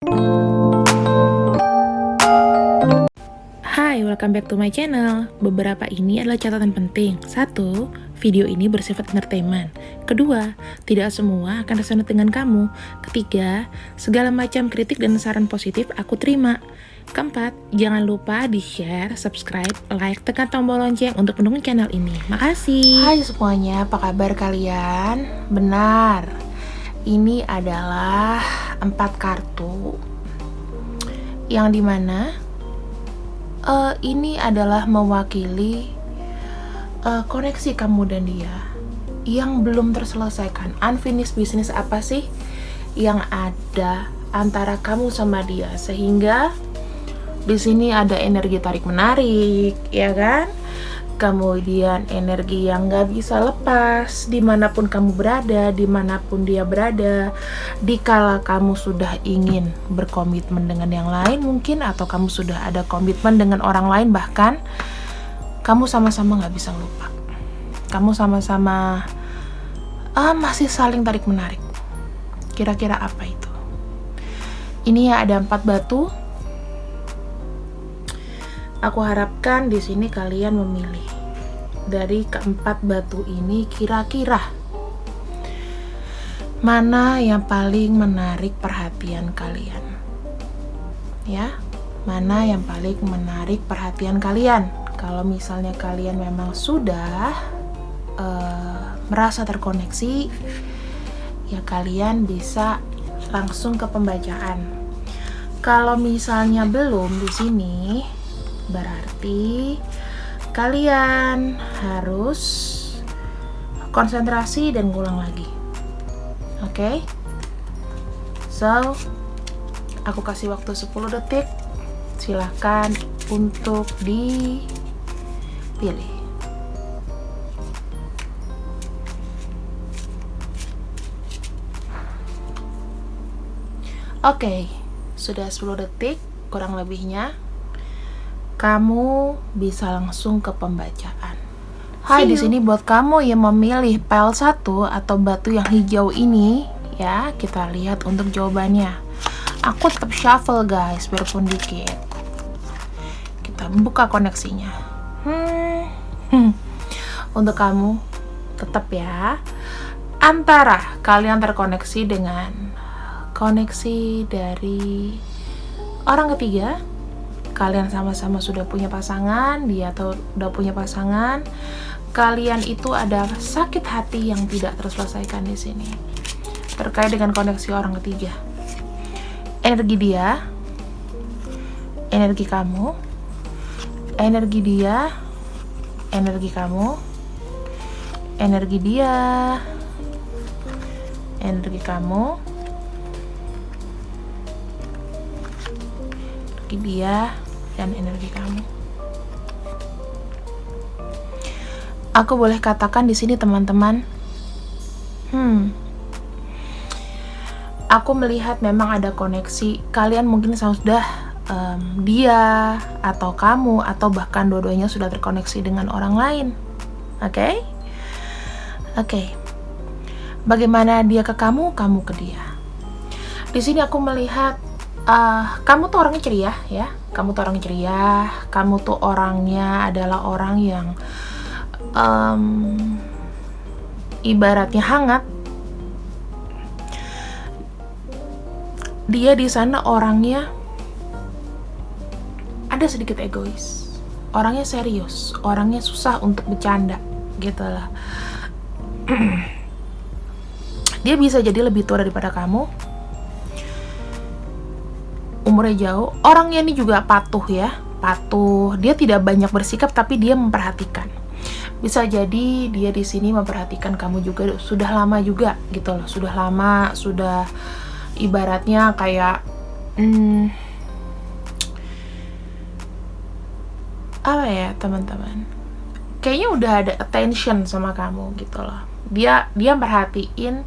Hai, welcome back to my channel. Beberapa ini adalah catatan penting. 1. Video ini bersifat entertainment. 2. Tidak semua akan resonate dengan kamu. 3. Segala macam kritik dan saran positif aku terima. 4. Jangan lupa di-share, subscribe, like, tekan tombol lonceng untuk mendukung channel ini. Makasih. Hai semuanya, apa kabar kalian? Benar, ini adalah 4 kartu yang dimana ini adalah mewakili koneksi kamu dan dia yang belum terselesaikan. Unfinished business apa sih yang ada antara kamu sama dia, sehingga di sini ada energi tarik menarik, ya kan? Kemudian energi yang gak bisa lepas dimanapun kamu berada, dimanapun dia berada. Dikala kamu sudah ingin berkomitmen dengan yang lain mungkin, atau kamu sudah ada komitmen dengan orang lain, bahkan kamu sama-sama gak bisa lupa. Kamu sama-sama masih saling tarik menarik. Kira-kira apa itu? Ini ya, ada 4 batu. Aku harapkan di sini kalian memilih dari keempat batu ini, kira-kira mana yang paling menarik perhatian kalian. Ya, mana yang paling menarik perhatian kalian. Kalau misalnya kalian memang sudah merasa terkoneksi, ya kalian bisa langsung ke pembacaan. Kalau misalnya belum di sini, berarti kalian harus konsentrasi dan ngulang lagi. Oke? So, aku kasih waktu 10 detik. Silahkan untuk dipilih. Oke, sudah 10 detik kurang lebihnya. Kamu bisa langsung ke pembacaan. Hai, di sini buat kamu yang memilih pile 1 atau batu yang hijau ini, ya, kita lihat untuk jawabannya. Aku tetap shuffle guys, biarpun dikit. Kita buka koneksinya. Untuk kamu, tetap ya. Antara kalian terkoneksi dengan koneksi dari orang ketiga, kalian sama-sama sudah punya pasangan, dia atau udah punya pasangan, kalian itu ada sakit hati yang tidak terselesaikan di sini terkait dengan koneksi orang ketiga. Energi dia, energi kamu, energi dia, energi kamu, energi dia, energi kamu, energi dia, dan energi kamu. Aku boleh katakan di sini teman-teman, aku melihat memang ada koneksi. Kalian mungkin sudah dia atau kamu atau bahkan dua-duanya sudah terkoneksi dengan orang lain. Oke? Bagaimana dia ke kamu, kamu ke dia. Di sini aku melihat kamu tuh orangnya ceria, ya. Kamu tuh orangnya ceria. Kamu tuh orangnya adalah orang yang ibaratnya hangat. Dia di sana orangnya ada sedikit egois. Orangnya serius, orangnya susah untuk bercanda, gitu lah. Dia bisa jadi lebih tua daripada kamu. Umurnya jauh. Orangnya ini juga patuh ya. Patuh. Dia tidak banyak bersikap tapi dia memperhatikan. Bisa jadi dia di sini memperhatikan kamu juga sudah lama juga gitu loh. Sudah lama, sudah ibaratnya kayak apa ya teman-teman? Kayaknya udah ada attention sama kamu gitu loh. Dia merhatiin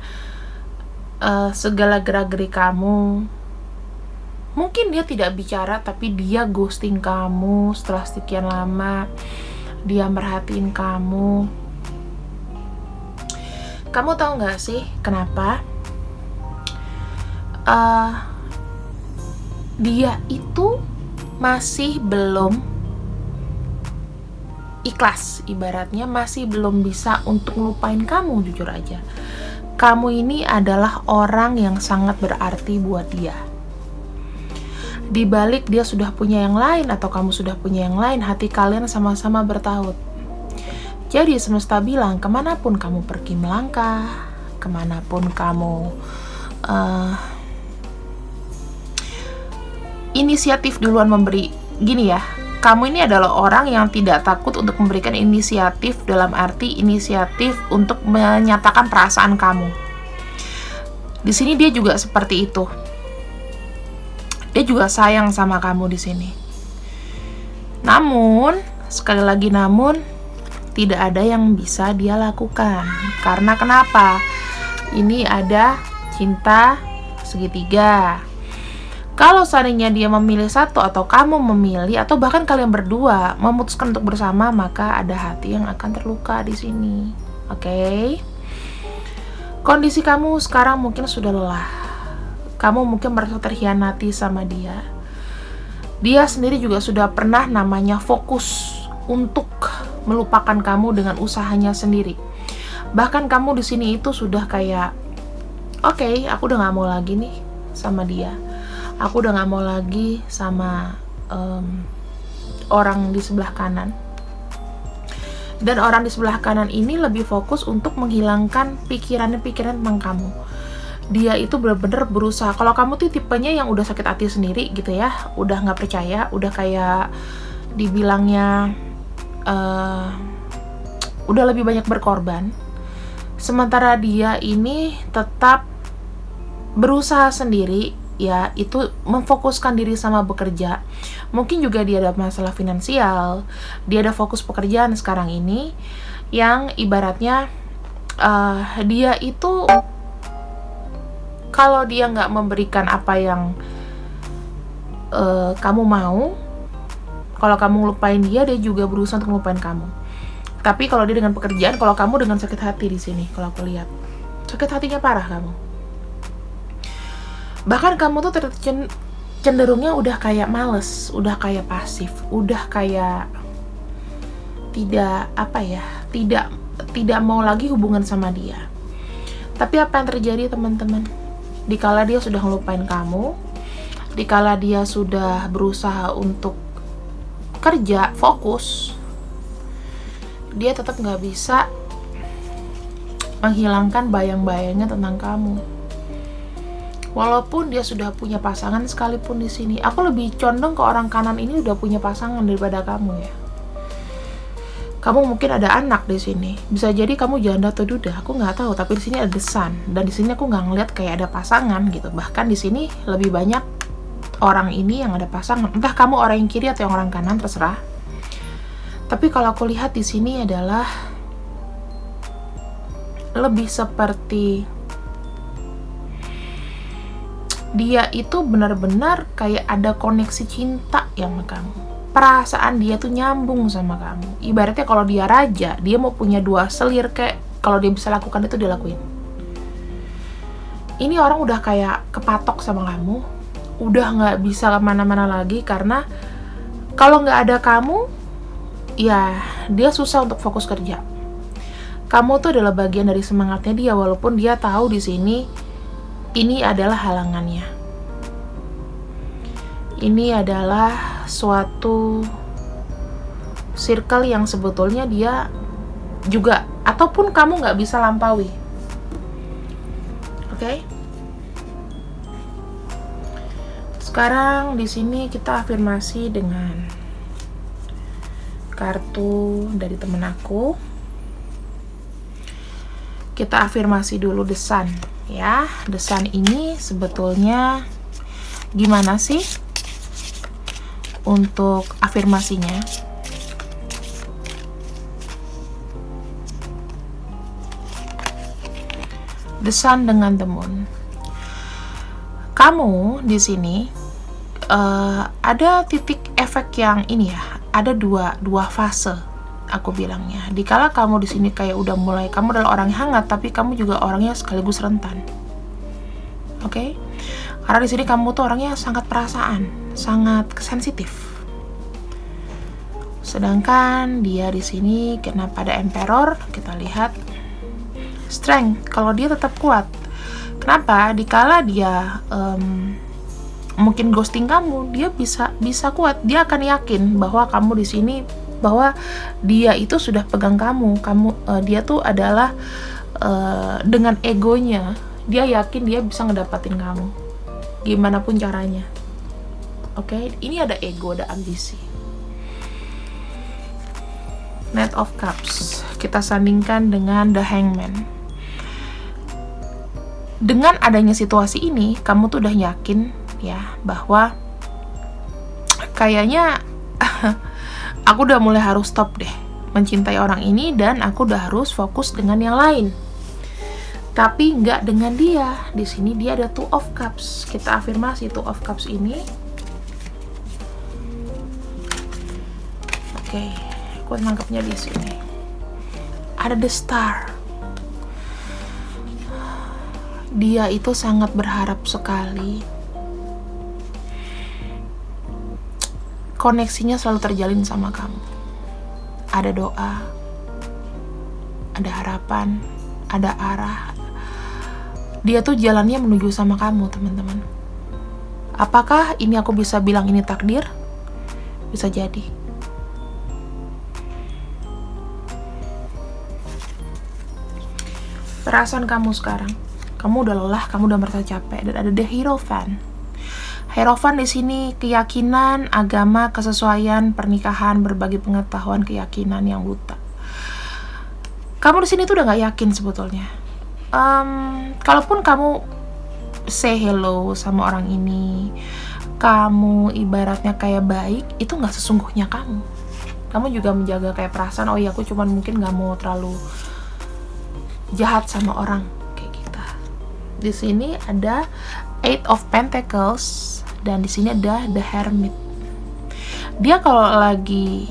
segala gerak-gerik kamu. Mungkin dia tidak bicara tapi dia ghosting kamu setelah sekian lama. Dia merhatiin kamu. Kamu tahu nggak sih kenapa? dia itu masih belum ikhlas, ibaratnya masih belum bisa untuk ngelupain kamu. Jujur aja, kamu ini adalah orang yang sangat berarti buat dia. Di balik dia sudah punya yang lain atau kamu sudah punya yang lain, hati kalian sama-sama bertaut. Jadi semesta bilang, kemanapun kamu pergi melangkah, kemanapun kamu inisiatif duluan memberi, gini ya, kamu ini adalah orang yang tidak takut untuk memberikan inisiatif, dalam arti inisiatif untuk menyatakan perasaan kamu. Di sini dia juga seperti itu. Dia juga sayang sama kamu di sini. Namun, sekali lagi namun, tidak ada yang bisa dia lakukan. Karena kenapa? Ini ada cinta segitiga. Kalau seandainya dia memilih satu atau kamu memilih atau bahkan kalian berdua memutuskan untuk bersama, maka ada hati yang akan terluka di sini. Oke? Kondisi kamu sekarang mungkin sudah lelah. Kamu mungkin merasa terhianati sama dia. Dia sendiri juga sudah pernah namanya fokus untuk melupakan kamu dengan usahanya sendiri. Bahkan kamu di sini itu sudah kayak, oke, aku udah gak mau lagi nih sama dia. Aku udah gak mau lagi sama orang di sebelah kanan. Dan orang di sebelah kanan ini lebih fokus untuk menghilangkan pikiran-pikiran tentang kamu. Dia itu benar-benar berusaha. Kalau kamu tuh tipenya yang udah sakit hati sendiri gitu ya, udah nggak percaya, udah kayak dibilangnya udah lebih banyak berkorban. Sementara dia ini tetap berusaha sendiri, ya itu memfokuskan diri sama bekerja. Mungkin juga dia ada masalah finansial, dia ada fokus pekerjaan sekarang ini, yang ibaratnya dia itu kalau dia nggak memberikan apa yang kamu mau, kalau kamu lupain dia, dia juga berusaha untuk ngelupain kamu. Tapi kalau dia dengan pekerjaan, kalau kamu dengan sakit hati di sini, kalau aku lihat sakit hatinya parah kamu. Bahkan kamu tuh cenderungnya udah kayak males, udah kayak pasif, udah kayak tidak mau lagi hubungan sama dia. Tapi apa yang terjadi teman-teman? Dikala dia sudah ngelupain kamu, dikala dia sudah berusaha untuk kerja, fokus, dia tetap nggak bisa menghilangkan bayang-bayangnya tentang kamu. Walaupun dia sudah punya pasangan sekalipun di sini, aku lebih condong ke orang kanan ini udah punya pasangan daripada kamu ya. Kamu mungkin ada anak di sini, bisa jadi kamu janda atau duda, aku nggak tahu. Tapi di sini ada The Sun, dan di sini aku nggak ngeliat kayak ada pasangan gitu. Bahkan di sini lebih banyak orang ini yang ada pasangan. Entah kamu orang yang kiri atau yang orang kanan, terserah. Tapi kalau aku lihat di sini adalah lebih seperti dia itu benar-benar kayak ada koneksi cinta ya sama kamu. Perasaan dia tuh nyambung sama kamu. Ibaratnya kalau dia raja, dia mau punya 2 selir, kayak kalau dia bisa lakukan itu dia lakuin. Ini orang udah kayak kepatok sama kamu, udah nggak bisa kemana-mana lagi, karena kalau nggak ada kamu, ya dia susah untuk fokus kerja. Kamu tuh adalah bagian dari semangatnya dia, walaupun dia tahu di sini ini adalah halangannya. Ini adalah suatu circle yang sebetulnya dia juga, ataupun kamu nggak bisa lampaui. Oke? Sekarang di sini kita afirmasi dengan kartu dari temen aku. Kita afirmasi dulu The Sun ya. The Sun ini sebetulnya gimana sih untuk afirmasinya? The Sun dengan The Moon. Kamu di sini ada titik efek yang ini ya, ada dua fase aku bilangnya. Dikala kamu di sini kayak udah mulai, kamu adalah orang yang hangat, tapi kamu juga orangnya sekaligus rentan. Oke? Karena di sini kamu tuh orangnya sangat perasaan, sangat sensitif. Sedangkan dia di sini kenapa ada Emperor? Kita lihat strength. Kalau dia tetap kuat. Kenapa? Dikala dia mungkin ghosting kamu, dia bisa kuat. Dia akan yakin bahwa kamu di sini, bahwa dia itu sudah pegang kamu. Dia tuh adalah dengan egonya, dia yakin dia bisa ngedapatin kamu gimana pun caranya. Oke, ini ada ego, ada ambisi. Knight of Cups kita sandingkan dengan The Hangman. Dengan adanya situasi ini, kamu tuh udah yakin ya bahwa kayaknya aku udah mulai harus stop deh mencintai orang ini, dan aku udah harus fokus dengan yang lain. Tapi nggak dengan dia. Di sini dia ada Two of Cups. Kita afirmasi Two of Cups ini. Oke, aku nangkepnya di sini. Ada The Star. Dia itu sangat berharap sekali. Koneksinya selalu terjalin sama kamu. Ada doa, ada harapan, ada arah. Dia tuh jalannya menuju sama kamu, teman-teman. Apakah ini aku bisa bilang ini takdir? Bisa jadi. Perasaan kamu sekarang, kamu udah lelah, kamu udah merasa capek, dan ada The Hierophant. Hierophant di sini keyakinan, agama, kesesuaian, pernikahan, berbagi pengetahuan, keyakinan yang buta. Kamu di sini tuh udah nggak yakin sebetulnya. Kalaupun kamu say hello sama orang ini, kamu ibaratnya kayak baik, itu nggak sesungguhnya kamu. Kamu juga menjaga kayak perasaan, oh iya aku cuman mungkin nggak mau terlalu jahat sama orang kayak kita. Di sini ada Eight of Pentacles, dan di sini ada The Hermit. Dia kalau lagi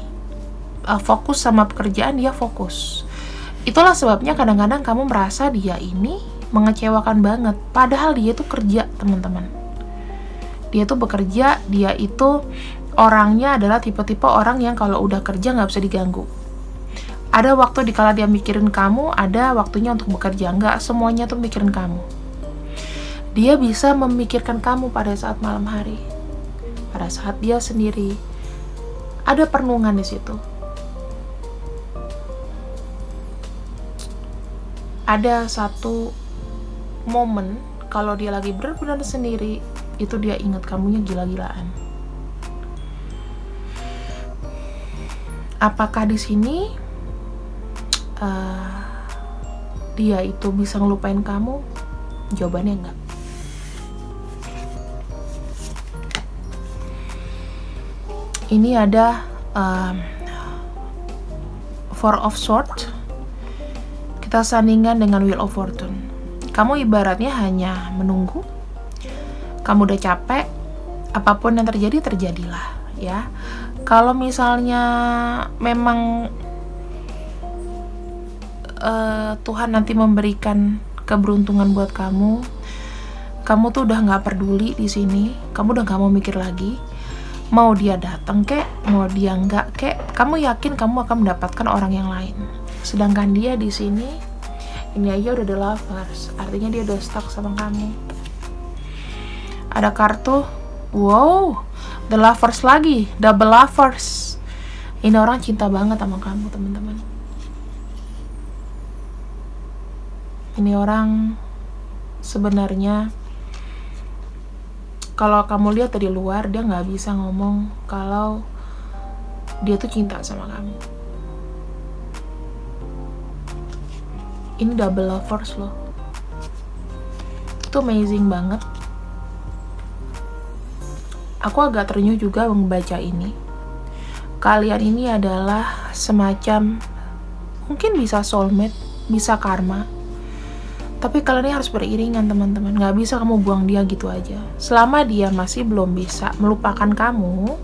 fokus sama pekerjaan, dia fokus. Itulah sebabnya kadang-kadang kamu merasa dia ini mengecewakan banget. Padahal dia tuh kerja, teman-teman. Dia tuh bekerja, dia itu orangnya adalah tipe-tipe orang yang kalau udah kerja nggak bisa diganggu. Ada waktu dikala dia mikirin kamu, ada waktunya untuk bekerja. Nggak semuanya tuh mikirin kamu. Dia bisa memikirkan kamu pada saat malam hari, pada saat dia sendiri. Ada perenungan di situ. Ada satu momen kalau dia lagi benar-benar sendiri, itu dia ingat kamunya gila-gilaan. Apakah di sini dia itu bisa ngelupain kamu? Jawabannya enggak. Ini ada Four of Swords. Kita sandingkan dengan Wheel of Fortune. Kamu ibaratnya hanya menunggu. Kamu udah capek. Apapun yang terjadi, terjadilah, ya. Kalau misalnya memang Tuhan nanti memberikan keberuntungan buat kamu, kamu tuh udah nggak peduli di sini. Kamu udah nggak mau mikir lagi. Mau dia datang kek, mau dia nggak kek, kamu yakin kamu akan mendapatkan orang yang lain. Sedangkan dia di sini, ini aja udah The Lovers, artinya dia udah stuck sama kamu. Ada kartu, wow, The Lovers lagi, Double Lovers. Ini orang cinta banget sama kamu, teman-teman. Ini orang sebenarnya, kalau kamu lihat dari luar, dia nggak bisa ngomong kalau dia tuh cinta sama kamu. Ini double lovers loh. Itu amazing banget. Aku agak terenyuh juga membaca ini. Kalian ini adalah semacam, mungkin bisa soulmate, bisa karma. Tapi kalian ini harus beriringan, teman-teman. Gak bisa kamu buang dia gitu aja. Selama dia masih belum bisa melupakan kamu,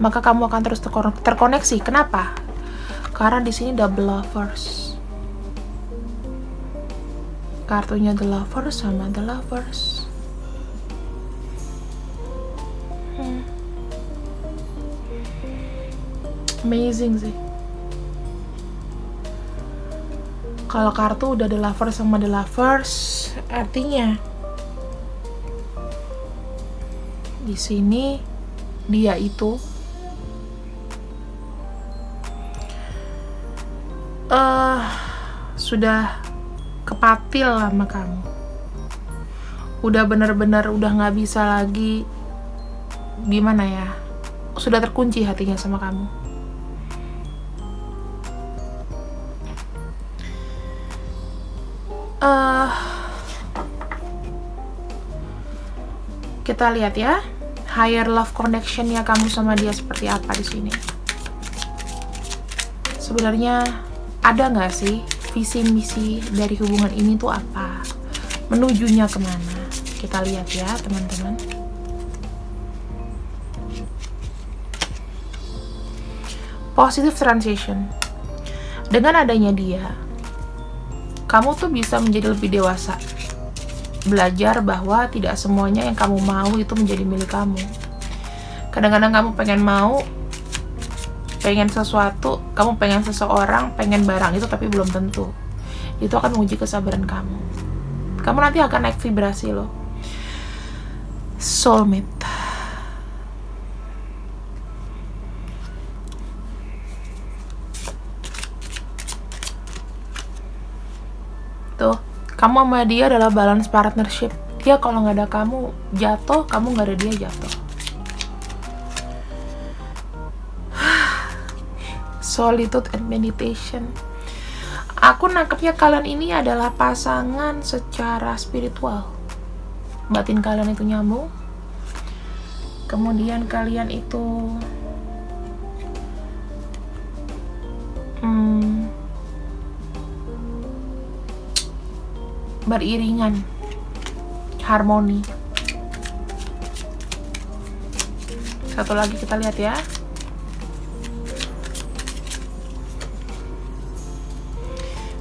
maka kamu akan terus terkoneksi. Kenapa? Karena di sini double lovers. Kartunya The Lovers sama The Lovers. Amazing sih. Kalau kartu udah the lovers sama the lovers, artinya di sini dia itu sudah kepatil sama kamu. Udah bener-bener udah nggak bisa lagi, gimana ya? Sudah terkunci hatinya sama kamu. Kita lihat ya, higher love connection-nya kamu sama dia seperti apa di sini. Sebenarnya ada nggak sih visi misi dari hubungan ini tuh apa? Menujunya kemana? Kita lihat ya teman-teman. Positive transition. Dengan adanya dia, kamu tuh bisa menjadi lebih dewasa. Belajar bahwa tidak semuanya yang kamu mau itu menjadi milik kamu. Kadang-kadang kamu pengen sesuatu, kamu pengen seseorang, pengen barang itu, tapi belum tentu. Itu akan menguji kesabaran kamu. Kamu nanti akan naik vibrasi loh. Soulmate. Tuh, kamu sama dia adalah balance partnership. Dia kalau nggak ada kamu jatuh, kamu nggak ada dia jatuh. Solitude and meditation. Aku nangkepnya kalian ini adalah pasangan secara spiritual. Batin kalian itu nyambung. Kemudian kalian itu beriringan, harmoni. Satu lagi kita lihat ya.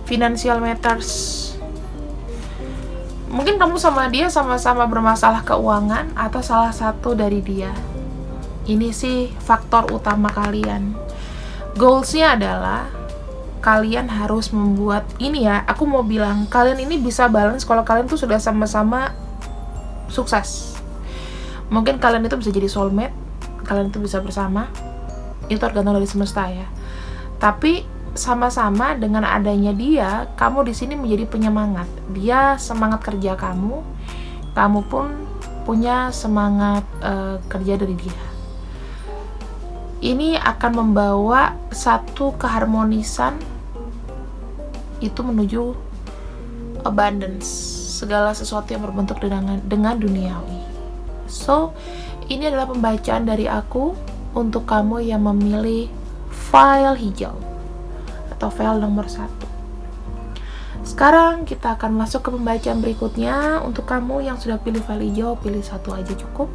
Financial matters. Mungkin kamu sama dia sama-sama bermasalah keuangan atau salah satu dari dia. Ini sih faktor utama kalian. Goalsnya adalah kalian harus membuat ini ya, aku mau bilang kalian ini bisa balance kalau kalian tuh sudah sama-sama sukses. Mungkin kalian itu bisa jadi soulmate, kalian itu bisa bersama, itu tergantung dari semesta ya. Tapi sama-sama dengan adanya dia, kamu di sini menjadi penyemangat. Dia semangat kerja kamu, kamu pun punya semangat kerja dari dia. Ini akan membawa satu keharmonisan itu menuju abundance, segala sesuatu yang berbentuk dengan duniawi. So, ini adalah pembacaan dari aku untuk kamu yang memilih file hijau atau file nomor 1. Sekarang kita akan masuk ke pembacaan berikutnya. Untuk kamu yang sudah pilih file hijau, pilih satu aja cukup,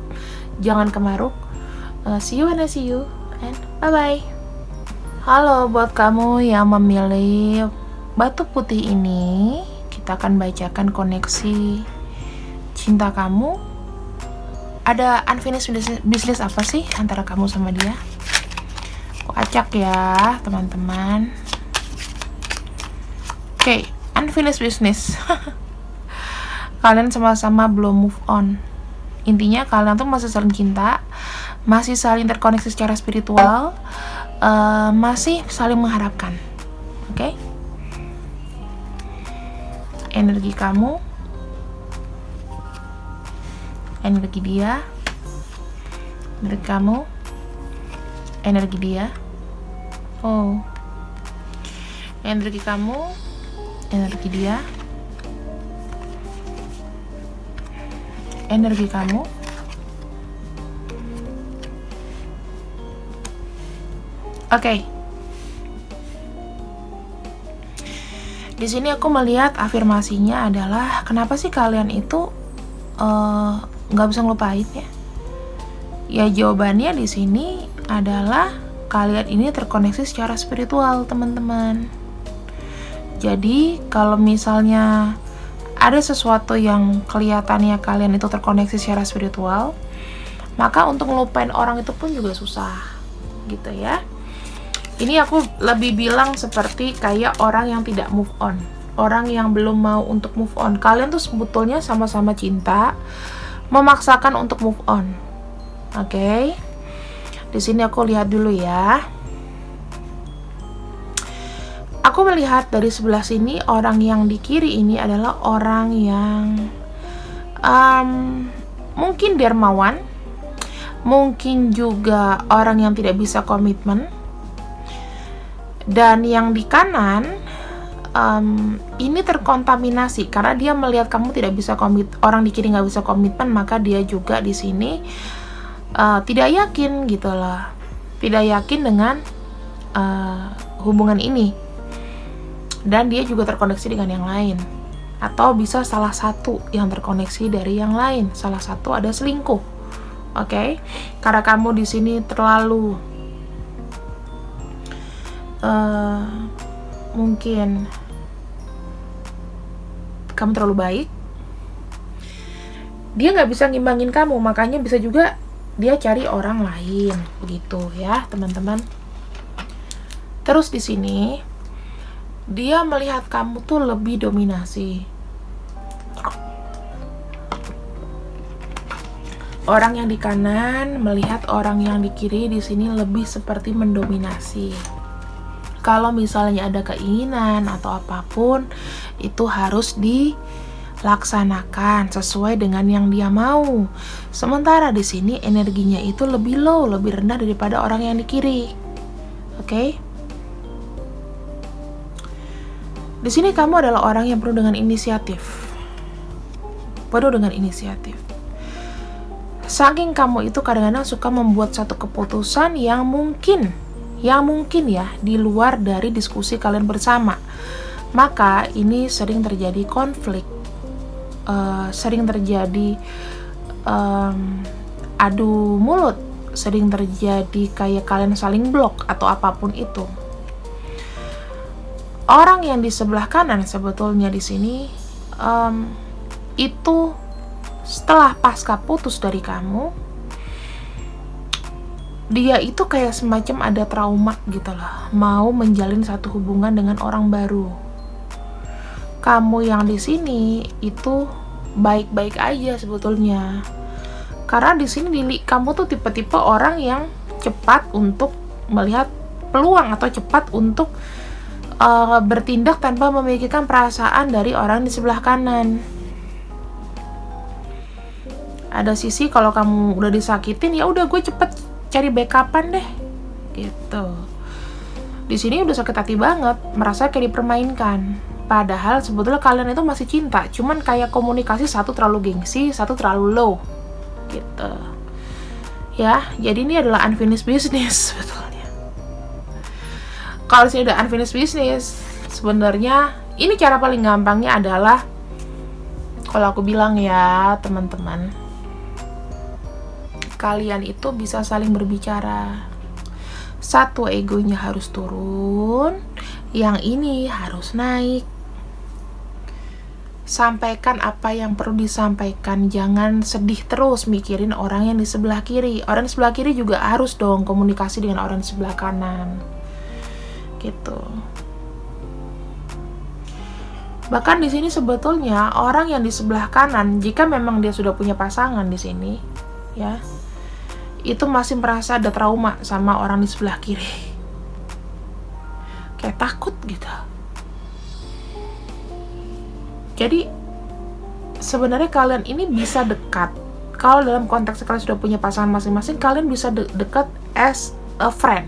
jangan kemaruk. See you when I see you, and bye-bye. Halo buat kamu yang memilih batu putih ini, kita akan bacakan koneksi cinta kamu. Ada unfinished business apa sih antara kamu sama dia? Aku acak ya teman-teman. Oke, unfinished business. Kalian sama-sama belum move on. Intinya kalian tuh masih saling cinta, masih saling terkoneksi secara spiritual, masih saling mengharapkan. Oke? Energi kamu, energi dia, energi kamu, energi dia. Oh, energi kamu, energi dia, energi kamu, oke. Di sini aku melihat afirmasinya adalah kenapa sih kalian itu nggak bisa ngelupain ya? Ya jawabannya di sini adalah kalian ini terkoneksi secara spiritual teman-teman. Jadi kalau misalnya ada sesuatu yang kelihatannya kalian itu terkoneksi secara spiritual, maka untuk ngelupain orang itu pun juga susah gitu ya. Ini aku lebih bilang seperti kayak orang yang tidak move on, orang yang belum mau untuk move on. Kalian tuh sebetulnya sama-sama cinta, memaksakan untuk move on. Oke. Di sini aku lihat dulu ya. Aku melihat dari sebelah sini, orang yang di kiri ini adalah orang yang mungkin dermawan, mungkin juga orang yang tidak bisa komitmen. Dan yang di kanan ini terkontaminasi karena dia melihat kamu tidak bisa orang di kiri nggak bisa komitmen, maka dia juga di sini tidak yakin gitu loh, tidak yakin dengan hubungan ini, dan dia juga terkoneksi dengan yang lain, atau bisa salah satu yang terkoneksi dari yang lain, salah satu ada selingkuh. Oke. Karena kamu di sini terlalu mungkin kamu terlalu baik, dia nggak bisa ngimbangin kamu, makanya bisa juga dia cari orang lain, begitu ya teman-teman. Terus di sini dia melihat kamu tuh lebih dominasi. Orang yang di kanan melihat orang yang di kiri di sini lebih seperti mendominasi. Kalau misalnya ada keinginan atau apapun, itu harus dilaksanakan sesuai dengan yang dia mau. Sementara di sini energinya itu lebih low, lebih rendah daripada orang yang di kiri. Oke? Di sini kamu adalah orang yang penuh dengan inisiatif. Penuh dengan inisiatif. Saking kamu itu kadang-kadang suka membuat satu keputusan yang mungkin ya di luar dari diskusi kalian bersama, maka ini sering terjadi konflik, sering terjadi adu mulut, sering terjadi kayak kalian saling blok atau apapun itu. Orang yang di sebelah kanan sebetulnya di sini itu setelah pasca putus dari kamu, dia itu kayak semacam ada trauma gitu loh, mau menjalin satu hubungan dengan orang baru. Kamu yang di sini itu baik-baik aja sebetulnya, karena di sini kamu tuh tipe-tipe orang yang cepat untuk melihat peluang atau cepat untuk bertindak tanpa memikirkan perasaan dari orang di sebelah kanan. Ada sisi kalau kamu udah disakitin, ya udah gue cepet cari backupan deh, gitu. Di sini udah sakit hati banget, merasa kayak dipermainkan. Padahal sebetulnya kalian itu masih cinta, cuman kayak komunikasi satu terlalu gengsi, satu terlalu low, gitu. Ya, jadi ini adalah unfinished business sebetulnya. Kalau sini udah unfinished business, sebenarnya ini cara paling gampangnya adalah, kalau aku bilang ya teman-teman, kalian itu bisa saling berbicara. Satu egonya harus turun, yang ini harus naik. Sampaikan apa yang perlu disampaikan, jangan sedih terus mikirin orang yang di sebelah kiri. Orang di sebelah kiri juga harus dong komunikasi dengan orang di sebelah kanan, gitu. Bahkan di sini sebetulnya orang yang di sebelah kanan, jika memang dia sudah punya pasangan di sini, ya, itu masih merasa ada trauma sama orang di sebelah kiri, kayak takut gitu. Jadi sebenarnya kalian ini bisa dekat. Kalau dalam konteks kalian sudah punya pasangan masing-masing, kalian bisa dekat as a friend.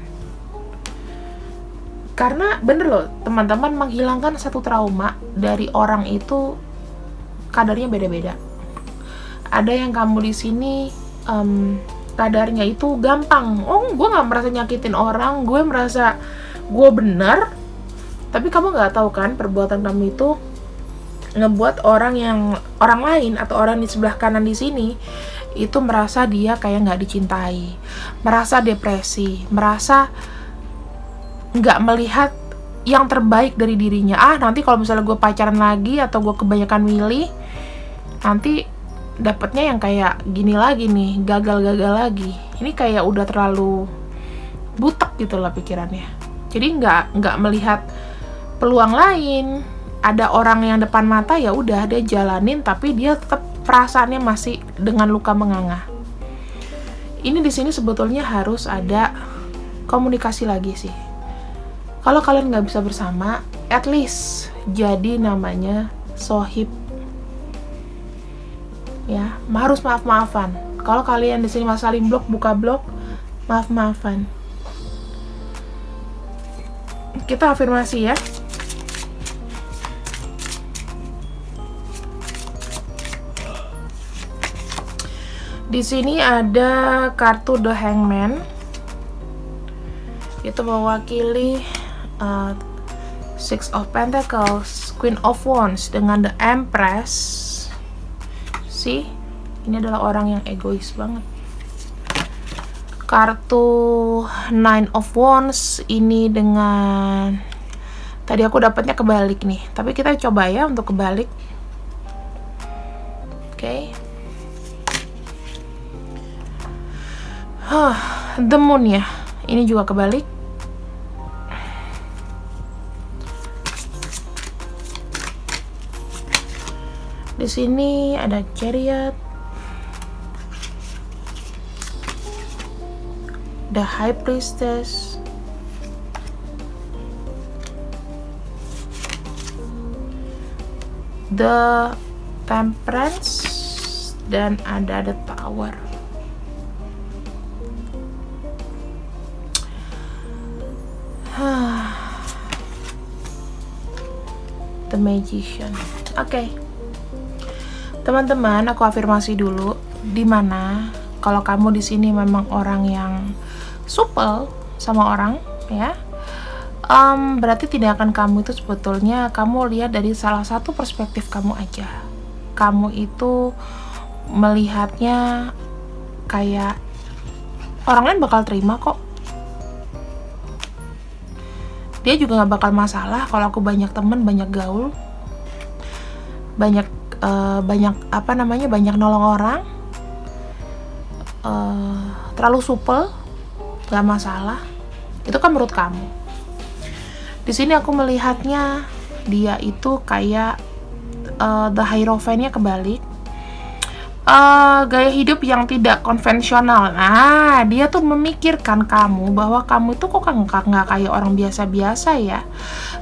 Karena bener loh teman-teman, menghilangkan satu trauma dari orang itu kadarnya beda-beda. Ada yang kamu di sini kadarnya itu gampang. Oh, gue nggak merasa nyakitin orang, gue merasa gue benar. Tapi kamu nggak tahu kan, perbuatan kamu itu ngebuat orang lain atau orang di sebelah kanan di sini itu merasa dia kayak nggak dicintai, merasa depresi, merasa nggak melihat yang terbaik dari dirinya. Nanti kalau misalnya gue pacaran lagi atau gue kebanyakan milih, nanti dapatnya yang kayak gini lagi nih, gagal lagi. Ini kayak udah terlalu butek gitu lah pikirannya. Jadi nggak melihat peluang lain. Ada orang yang depan mata, ya udah dia jalanin, tapi dia tetap perasaannya masih dengan luka menganga. Ini di sini sebetulnya harus ada komunikasi lagi sih. Kalau kalian nggak bisa bersama, at least jadi namanya sohib. Ya, harus maaf-maafan. Kalau kalian di sini masih saling blok, buka blok, maaf-maafan. Kita afirmasi ya. Di sini ada kartu The Hangman. Itu mewakili Six of Pentacles, Queen of Wands dengan The Empress. See, ini adalah orang yang egois banget. Kartu Nine of Wands ini dengan, tadi aku dapatnya kebalik nih, tapi kita coba ya untuk kebalik. Oke. The Moon ya, ini juga kebalik. Di sini ada Chariot, The High Priestess, The Temperance, dan ada The Tower. The Magician. Oke. Teman-teman, aku afirmasi dulu, dimana kalau kamu di sini memang orang yang supel sama orang, ya, berarti tindakan kamu itu sebetulnya kamu lihat dari salah satu perspektif kamu aja. Kamu itu melihatnya kayak orang lain bakal terima kok. Dia juga nggak bakal masalah kalau aku banyak temen, banyak gaul, banyak banyak nolong orang, terlalu supel, nggak masalah. Itu kan menurut kamu. Di sini aku melihatnya dia itu kayak The Hierophant-nya kebalik. Gaya hidup yang tidak konvensional. Nah, dia tuh memikirkan kamu bahwa kamu itu kok nggak kayak orang biasa-biasa ya,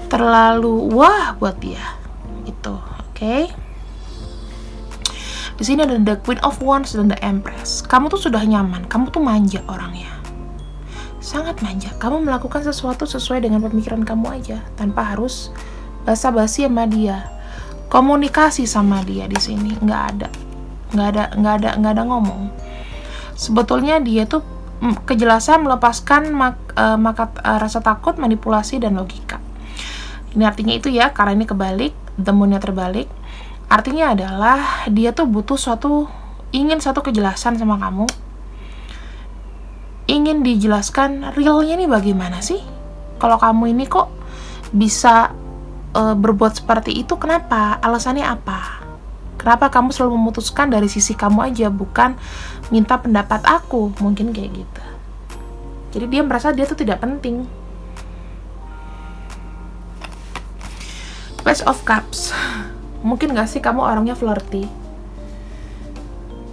terlalu wah buat dia itu. Oke. Di sini ada The Queen of Wands dan The Empress. Kamu tuh sudah nyaman, kamu tuh manja orangnya, sangat manja. Kamu melakukan sesuatu sesuai dengan pemikiran kamu aja, tanpa harus basa-basi sama dia, komunikasi sama dia. Di sini nggak ada ngomong. Sebetulnya dia tuh kejelasan melepaskan rasa takut, manipulasi, dan logika. Ini artinya itu ya, karena ini kebalik, The Moon-nya terbalik. Artinya adalah dia tuh butuh ingin satu kejelasan sama kamu. Ingin dijelaskan realnya nih bagaimana sih? Kalau kamu ini kok bisa berbuat seperti itu, kenapa? Alasannya apa? Kenapa kamu selalu memutuskan dari sisi kamu aja, bukan minta pendapat aku? Mungkin kayak gitu. Jadi dia merasa dia tuh tidak penting. Page of Cups. Mungkin gak sih kamu orangnya flirty?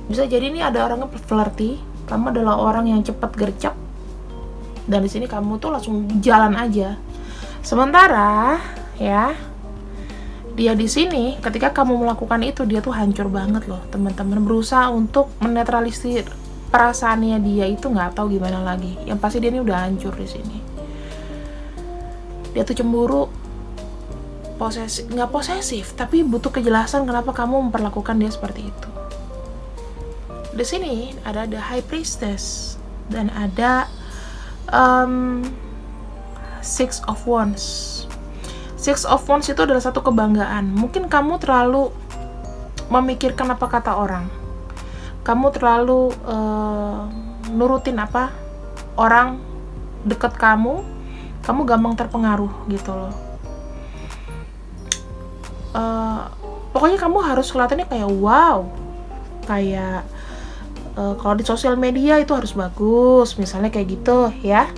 Bisa jadi nih ada orangnya flirty. Kamu adalah orang yang cepat gercep. Dan di sini kamu tuh langsung jalan aja. Sementara ya, dia di sini ketika kamu melakukan itu, dia tuh hancur banget loh, teman-teman. Berusaha untuk menetralisir perasaannya dia itu, nggak tahu gimana lagi. Yang pasti dia ini udah hancur di sini. Dia tuh cemburu, nggak posesif, tapi butuh kejelasan kenapa kamu memperlakukan dia seperti itu. Di sini ada The High Priestess dan ada Six of Wands. Six of Wands itu adalah satu kebanggaan. Mungkin kamu terlalu memikirkan apa kata orang. Kamu terlalu nurutin apa orang deket kamu. Kamu gampang terpengaruh gitu loh. Pokoknya kamu harus kelihatannya kayak wow. Kayak kalau di sosial media itu harus bagus, misalnya kayak gitu ya.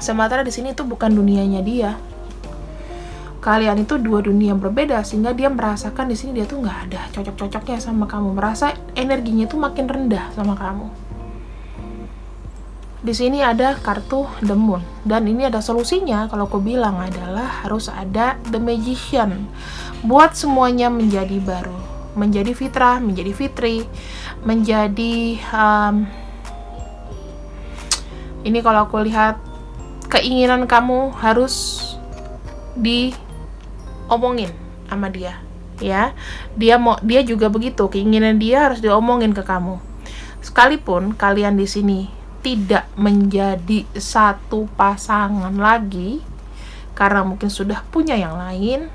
Sementara di sini itu bukan dunianya dia. Kalian itu dua dunia yang berbeda, sehingga dia merasakan di sini dia tuh nggak ada cocok-cocoknya sama kamu, merasa energinya tuh makin rendah sama kamu. Di sini ada kartu The Moon, dan ini ada solusinya. Kalau aku bilang adalah harus ada The Magician, buat semuanya menjadi baru, menjadi fitrah, menjadi fitri, menjadi ini kalau aku lihat keinginan kamu harus diomongin sama dia, ya. Dia juga begitu, keinginan dia harus diomongin ke kamu. Sekalipun kalian di sini tidak menjadi satu pasangan lagi karena mungkin sudah punya yang lain,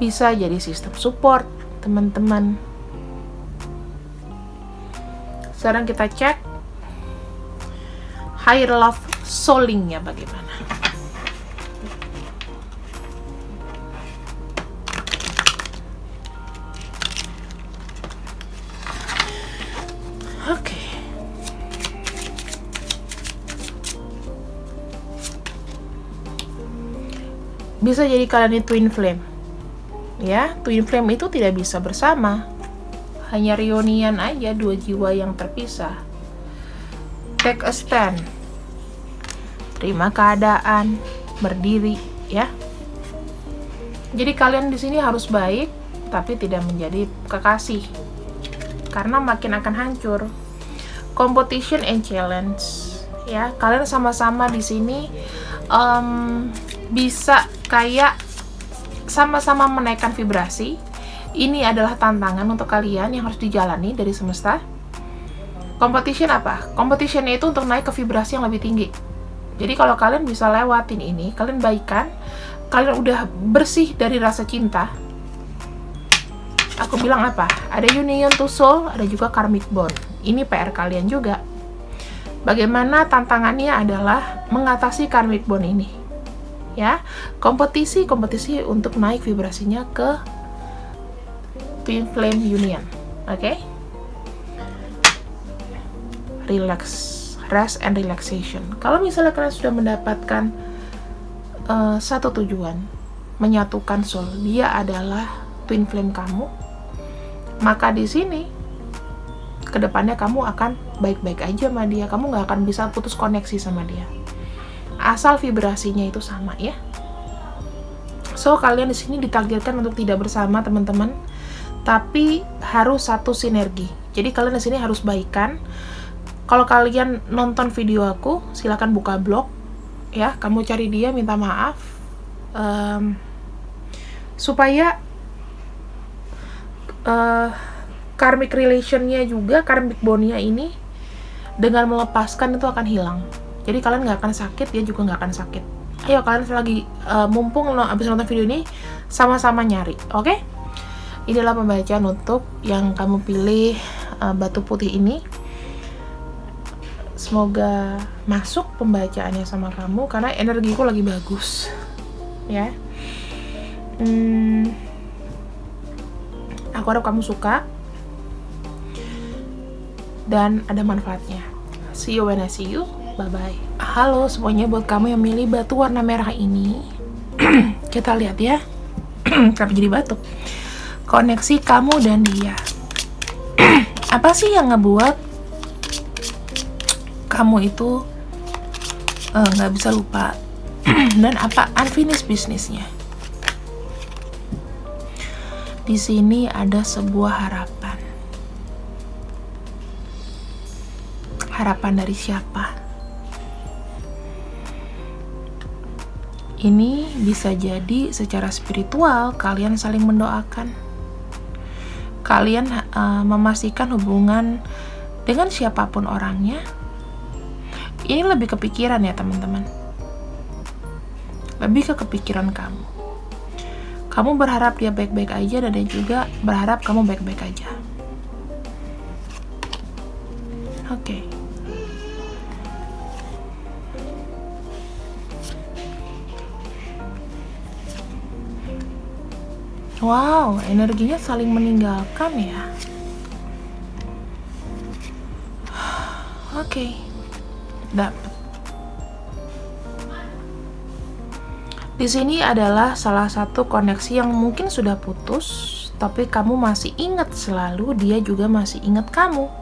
bisa jadi sistem support, teman-teman. Sekarang kita cek higher love soulingnya bagaimana. Oke. Bisa jadi kalian ini twin flame. Ya, twin flame itu tidak bisa bersama. Hanya reunian aja, dua jiwa yang terpisah. Take a stand. Terima keadaan, berdiri, ya. Jadi kalian di sini harus baik, tapi tidak menjadi kekasih. Karena makin akan hancur. Competition and challenge, ya. Kalian sama-sama di sini bisa kayak sama-sama menaikkan vibrasi. Ini adalah tantangan untuk kalian yang harus dijalani dari semesta. Competition apa? Competition itu untuk naik ke vibrasi yang lebih tinggi. Jadi kalau kalian bisa lewatin ini, kalian baikan, kalian udah bersih dari rasa cinta. Aku bilang apa? Ada union to soul, ada juga karmic bond. Ini PR kalian juga. Bagaimana tantangannya adalah mengatasi karmic bond ini. Ya, kompetisi untuk naik vibrasinya ke twin flame union. Oke? Relax, rest and relaxation. Kalau misalnya kalian sudah mendapatkan satu tujuan, menyatukan soul, dia adalah twin flame kamu, maka di sini kedepannya kamu akan baik-baik aja sama dia. Kamu nggak akan bisa putus koneksi sama dia, asal vibrasinya itu sama, ya. So kalian di sini ditakdirkan untuk tidak bersama, teman-teman, tapi harus satu sinergi. Jadi kalian di sini harus baikan. Kalau kalian nonton video aku, silakan buka blog, ya. Kamu cari dia, minta maaf, supaya karmic relationnya juga, karmic bondnya ini dengan melepaskan itu akan hilang. Jadi kalian nggak akan sakit, dia juga nggak akan sakit. Ayo kalian lagi mumpung abis nonton video ini, sama-sama nyari, oke? Ini adalah pembacaan untuk yang kamu pilih batu putih ini. Semoga masuk pembacaannya sama kamu, karena energiku lagi bagus, ya. Aku harap kamu suka dan ada manfaatnya. See you when I see you. Bye-bye. Halo semuanya, buat kamu yang milih batu warna merah ini, kita lihat ya. Kenapa jadi batuk? Koneksi kamu dan dia. Apa sih yang ngebuat kamu itu nggak bisa lupa? Dan apa unfinished business-nya? Di sini ada sebuah harapan. Harapan dari siapa? Ini bisa jadi secara spiritual kalian saling mendoakan. Kalian memastikan hubungan dengan siapapun orangnya. Ini lebih kepikiran ya teman-teman. Lebih ke kepikiran kamu. Kamu berharap dia baik-baik aja, dan dia juga berharap kamu baik-baik aja. Oke. Wow, energinya saling meninggalkan ya. Oke. Dapet. Di sini adalah salah satu koneksi yang mungkin sudah putus, tapi kamu masih ingat selalu, dia juga masih ingat kamu.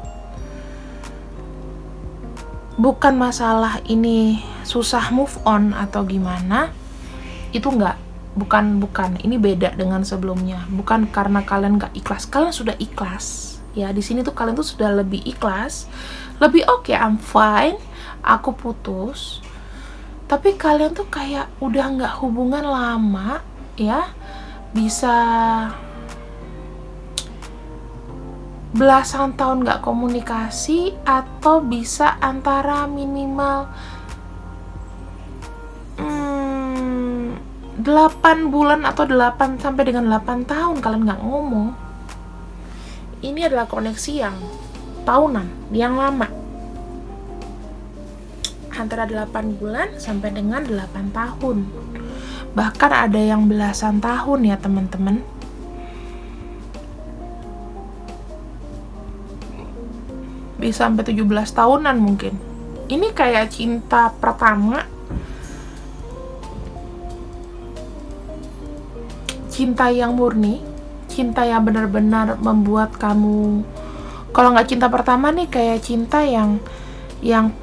Bukan masalah ini susah move on atau gimana, itu enggak. Bukan. Ini beda dengan sebelumnya. Bukan karena kalian gak ikhlas, kalian sudah ikhlas. Ya, di sini tuh kalian tuh sudah lebih ikhlas, lebih oke, I'm fine, aku putus. Tapi kalian tuh kayak udah nggak hubungan lama, ya, bisa belasan tahun nggak komunikasi, atau bisa antara minimal 8 bulan atau 8 sampai dengan 8 tahun kalian nggak ngomong. Ini adalah koneksi yang tahunan, yang lama. Antara 8 bulan sampai dengan 8 tahun. Bahkan ada yang belasan tahun ya teman-teman. Bisa sampai 17 tahunan mungkin. Ini kayak cinta pertama. Cinta yang murni, cinta yang benar-benar membuat kamu, kalau nggak cinta pertama nih, kayak cinta yang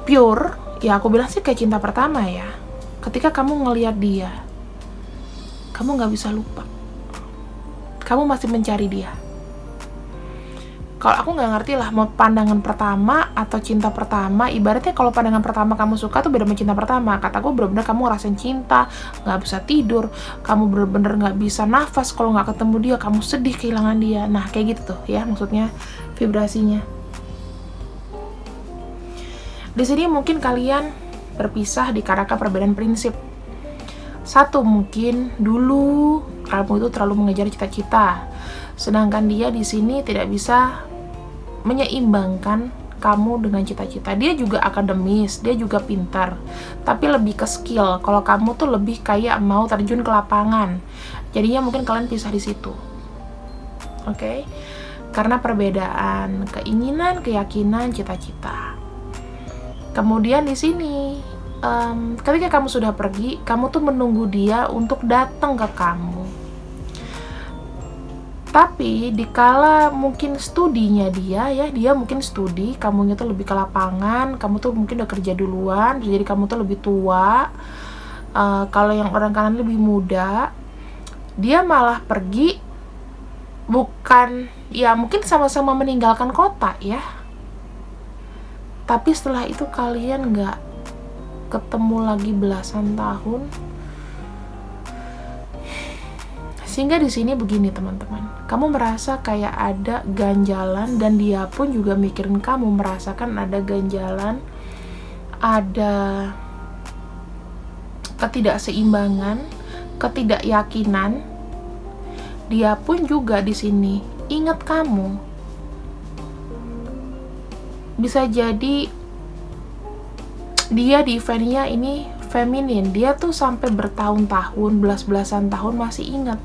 pure. Ya aku bilang sih kayak cinta pertama ya. Ketika kamu ngelihat dia, kamu nggak bisa lupa. Kamu masih mencari dia. Kalau aku nggak ngerti lah, mau pandangan pertama atau cinta pertama. Ibaratnya kalau pandangan pertama kamu suka tuh beda sama cinta pertama. Kataku bener-bener kamu ngerasain cinta, nggak bisa tidur, kamu bener-bener nggak bisa nafas kalau nggak ketemu dia, kamu sedih kehilangan dia. Nah kayak gitu tuh ya, maksudnya vibrasinya. Di sini mungkin kalian berpisah dikarenakan perbedaan prinsip. Satu, mungkin dulu kamu itu terlalu mengejar cita-cita, sedangkan dia di sini tidak bisa menyeimbangkan kamu dengan cita-cita. Dia juga akademis, dia juga pintar, tapi lebih ke skill. Kalau kamu tuh lebih kayak mau terjun ke lapangan. Jadinya mungkin kalian pisah di situ. Oke? Karena perbedaan keinginan, keyakinan, cita-cita. Kemudian di sini, ketika kamu sudah pergi, kamu tuh menunggu dia untuk datang ke kamu. Tapi dikala mungkin studinya dia mungkin studi, kamunya tuh lebih ke lapangan, kamu tuh mungkin udah kerja duluan, jadi kamu tuh lebih tua. Kalau yang orang kanan lebih muda, dia malah pergi, bukan, ya mungkin sama-sama meninggalkan kota ya. Tapi setelah itu kalian gak ketemu lagi belasan tahun. Sehingga di sini begini teman-teman, kamu merasa kayak ada ganjalan, dan dia pun juga mikirin kamu merasakan ada ganjalan, ada ketidakseimbangan, ketidakyakinan. Dia pun juga di sini ingat kamu. Bisa jadi dia di eventnya ini feminin, dia tuh sampai bertahun-tahun, belas-belasan tahun masih ingat,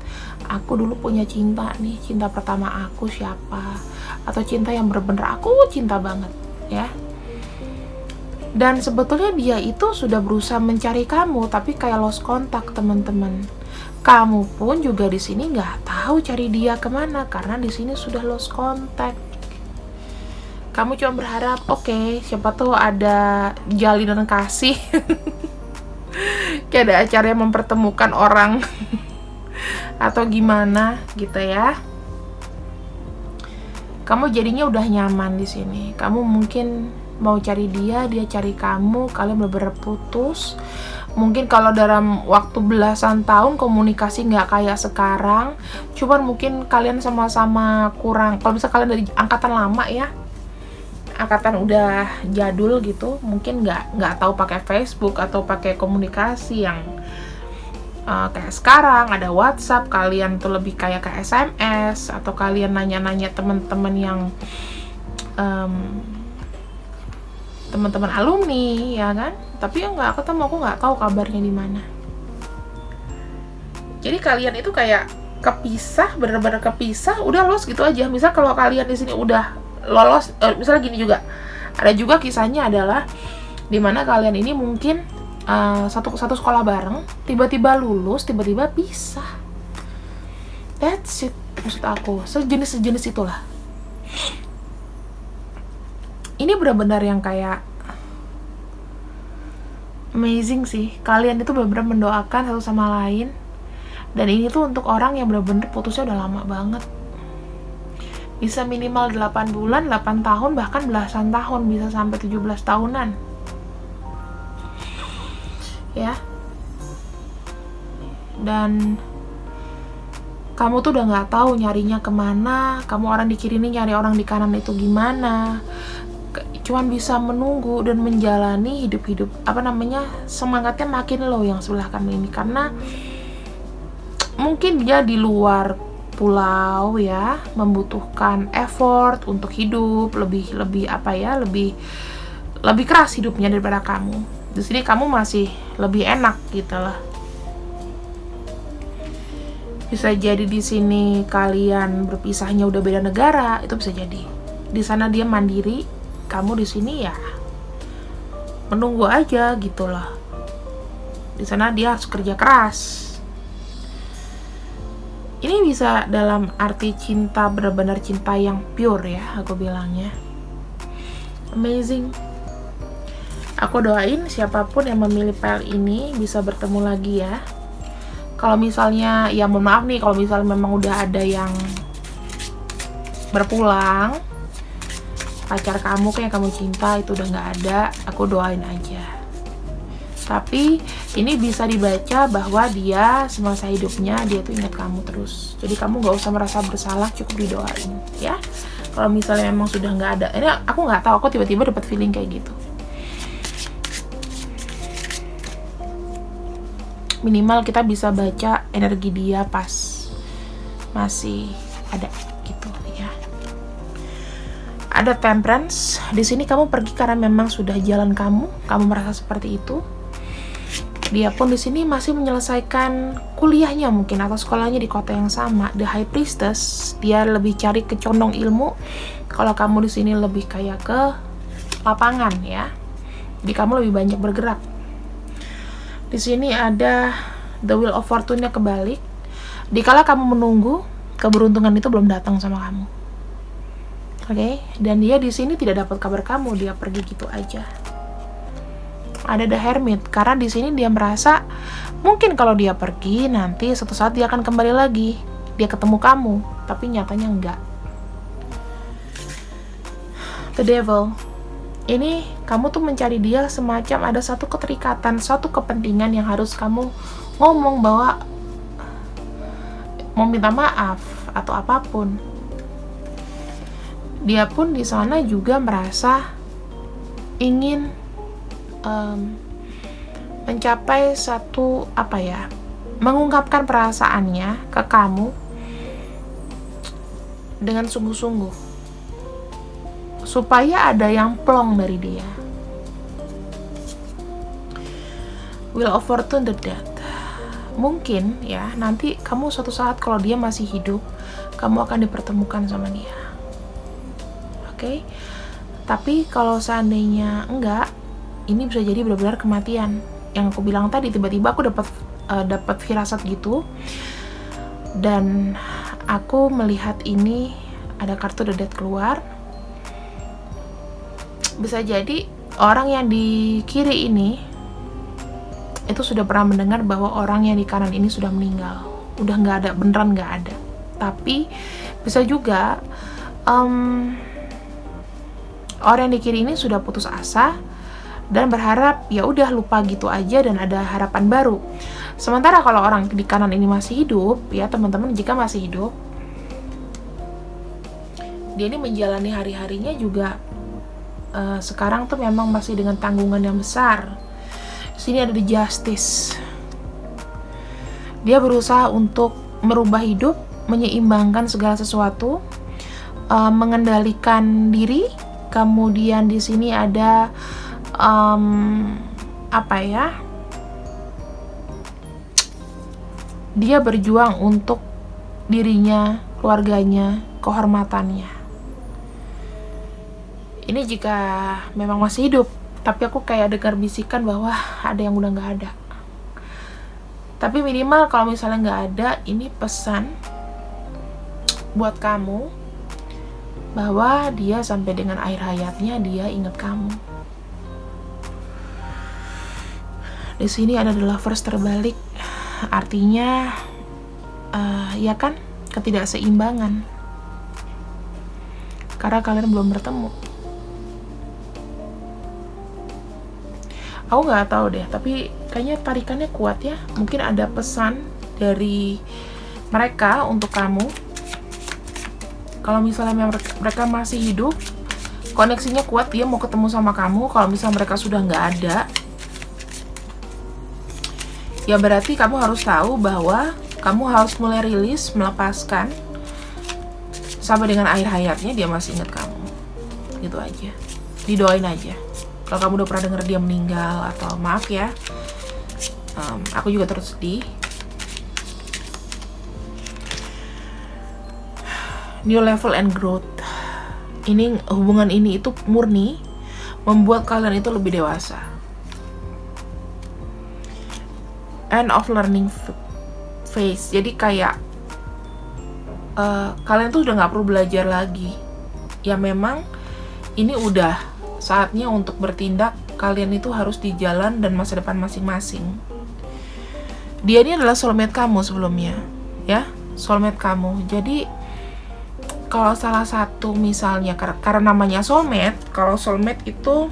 aku dulu punya cinta nih, cinta pertama aku siapa, atau cinta yang bener-bener aku cinta banget ya. Dan sebetulnya dia itu sudah berusaha mencari kamu, tapi kayak lost contact teman-teman. Kamu pun juga di sini nggak tahu cari dia kemana, karena di sini sudah lost contact. Kamu cuma berharap, oke, siapa tuh ada jalinan kasih. Kayak ada acara yang mempertemukan orang. Atau gimana gitu ya. Kamu jadinya udah nyaman di sini. Kamu mungkin mau cari dia, dia cari kamu, kalian bener-bener putus. Mungkin kalau dalam waktu belasan tahun komunikasi nggak kayak sekarang. Cuman mungkin kalian sama-sama kurang. Kalau misalnya kalian dari angkatan lama ya, angkatan udah jadul gitu, mungkin nggak tahu pakai Facebook atau pakai komunikasi yang kayak sekarang ada WhatsApp. Kalian tuh lebih kayak ke SMS, atau kalian nanya-nanya teman-teman yang teman-teman alumni ya kan, tapi ya nggak ketemu, aku nggak tahu kabarnya di mana. Jadi kalian itu kayak kepisah, bener-bener kepisah, udah lost gitu aja. Misal kalau kalian di sini udah lolos, misalnya gini juga, ada juga kisahnya adalah Dimana kalian ini mungkin satu sekolah bareng, tiba-tiba lulus, tiba-tiba pisah. That's it, maksud aku. Sejenis itulah. Ini benar-benar yang kayak amazing sih. Kalian itu benar-benar mendoakan satu sama lain. Dan ini tuh untuk orang yang benar-benar putusnya udah lama banget. Bisa minimal 8 bulan, 8 tahun, bahkan belasan tahun. Bisa sampai 17 tahunan. Ya. Dan kamu tuh udah gak tahu nyarinya kemana. Kamu orang di kiri ini nyari orang di kanan itu gimana. Cuman bisa menunggu dan menjalani hidup-hidup semangatnya makin low yang sebelah kanan ini, karena mungkin dia di luar pulau ya, membutuhkan effort untuk hidup lebih keras hidupnya daripada kamu. Di sini kamu masih lebih enak gitu lah. Bisa jadi di sini kalian berpisahnya udah beda negara, itu bisa jadi. Di sana dia mandiri, kamu di sini ya menunggu aja gitu lah. Di sana dia harus kerja keras. Ini bisa dalam arti cinta, benar-benar cinta yang pure ya, aku bilangnya. Amazing. Aku doain siapapun yang memilih file ini bisa bertemu lagi ya. Kalau misalnya, ya mohon maaf nih, kalau misalnya memang udah ada yang berpulang, pacar kamu kayak kamu cinta itu udah nggak ada, aku doain aja. Tapi ini bisa dibaca bahwa dia semasa hidupnya dia tuh ingat kamu terus. Jadi kamu nggak usah merasa bersalah, cukup didoain ya. Kalau misalnya memang sudah nggak ada, ini aku nggak tahu, aku tiba-tiba dapat feeling kayak gitu. Minimal kita bisa baca energi dia pas masih ada gitu ya. Ada Temperance. Di sini kamu pergi karena memang sudah jalan kamu merasa seperti itu. Dia pun di sini masih menyelesaikan kuliahnya mungkin atau sekolahnya di kota yang sama. The High Priestess, dia lebih cari ke condong ilmu. Kalau kamu di sini lebih kayak ke lapangan ya. Jadi kamu lebih banyak bergerak. Di sini ada The Wheel of Fortune-nya kebalik. Dikala kamu menunggu, keberuntungan itu belum datang sama kamu. Oke, dan dia di sini tidak dapat kabar kamu, dia pergi gitu aja. Ada The Hermit, karena di sini dia merasa mungkin kalau dia pergi nanti suatu saat dia akan kembali lagi, dia ketemu kamu, tapi nyatanya enggak. The Devil. Ini kamu tuh mencari dia semacam ada satu keterikatan, suatu kepentingan yang harus kamu ngomong bahwa mau minta maaf atau apapun. Dia pun di sana juga merasa ingin mencapai satu mengungkapkan perasaannya ke kamu dengan sungguh-sungguh. Supaya ada yang plong dari dia. Wheel of Fortune, the Death. Mungkin ya, nanti kamu suatu saat kalau dia masih hidup, kamu akan dipertemukan sama dia. Oke? Tapi kalau seandainya enggak, ini bisa jadi benar-benar kematian. Yang aku bilang tadi, tiba-tiba aku dapat firasat gitu. Dan aku melihat ini ada kartu The Death keluar. Bisa jadi orang yang di kiri ini itu sudah pernah mendengar bahwa orang yang di kanan ini sudah meninggal, udah nggak ada, beneran nggak ada. Tapi bisa juga orang yang di kiri ini sudah putus asa dan berharap ya udah lupa gitu aja dan ada harapan baru. Sementara kalau orang di kanan ini masih hidup ya teman-teman, jika masih hidup, dia ini menjalani hari-harinya juga sekarang tuh memang masih dengan tanggungan yang besar. Di sini ada The Justice. Dia berusaha untuk merubah hidup, menyeimbangkan segala sesuatu, mengendalikan diri. Kemudian di sini ada dia berjuang untuk dirinya, keluarganya, kehormatannya. Ini jika memang masih hidup. Tapi aku kayak dengar bisikan bahwa ada yang udah nggak ada. Tapi minimal kalau misalnya nggak ada, ini pesan buat kamu bahwa dia sampai dengan akhir hayatnya dia ingat kamu. Di sini ada the lovers terbalik, artinya ya kan, ketidakseimbangan karena kalian belum bertemu. Aku nggak tahu deh, tapi kayaknya tarikannya kuat ya. Mungkin ada pesan dari mereka untuk kamu. Kalau misalnya mereka masih hidup, koneksinya kuat, dia mau ketemu sama kamu. Kalau misalnya mereka sudah nggak ada, ya berarti kamu harus tahu bahwa kamu harus mulai rilis, melepaskan sampai dengan akhir hayatnya dia masih ingat kamu. Gitu aja. Didoain aja. Kalau kamu udah pernah denger dia meninggal, atau maaf ya, aku juga terus sedih. New level and growth. Ini hubungan ini itu murni membuat kalian itu lebih dewasa. End of learning phase. Jadi kayak kalian tuh udah nggak perlu belajar lagi. Ya memang ini udah saatnya untuk bertindak. Kalian itu harus di jalan dan masa depan masing-masing. Dia ini adalah soulmate kamu sebelumnya, ya, soulmate kamu. Jadi kalau salah satu misalnya karena namanya soulmate, kalau soulmate itu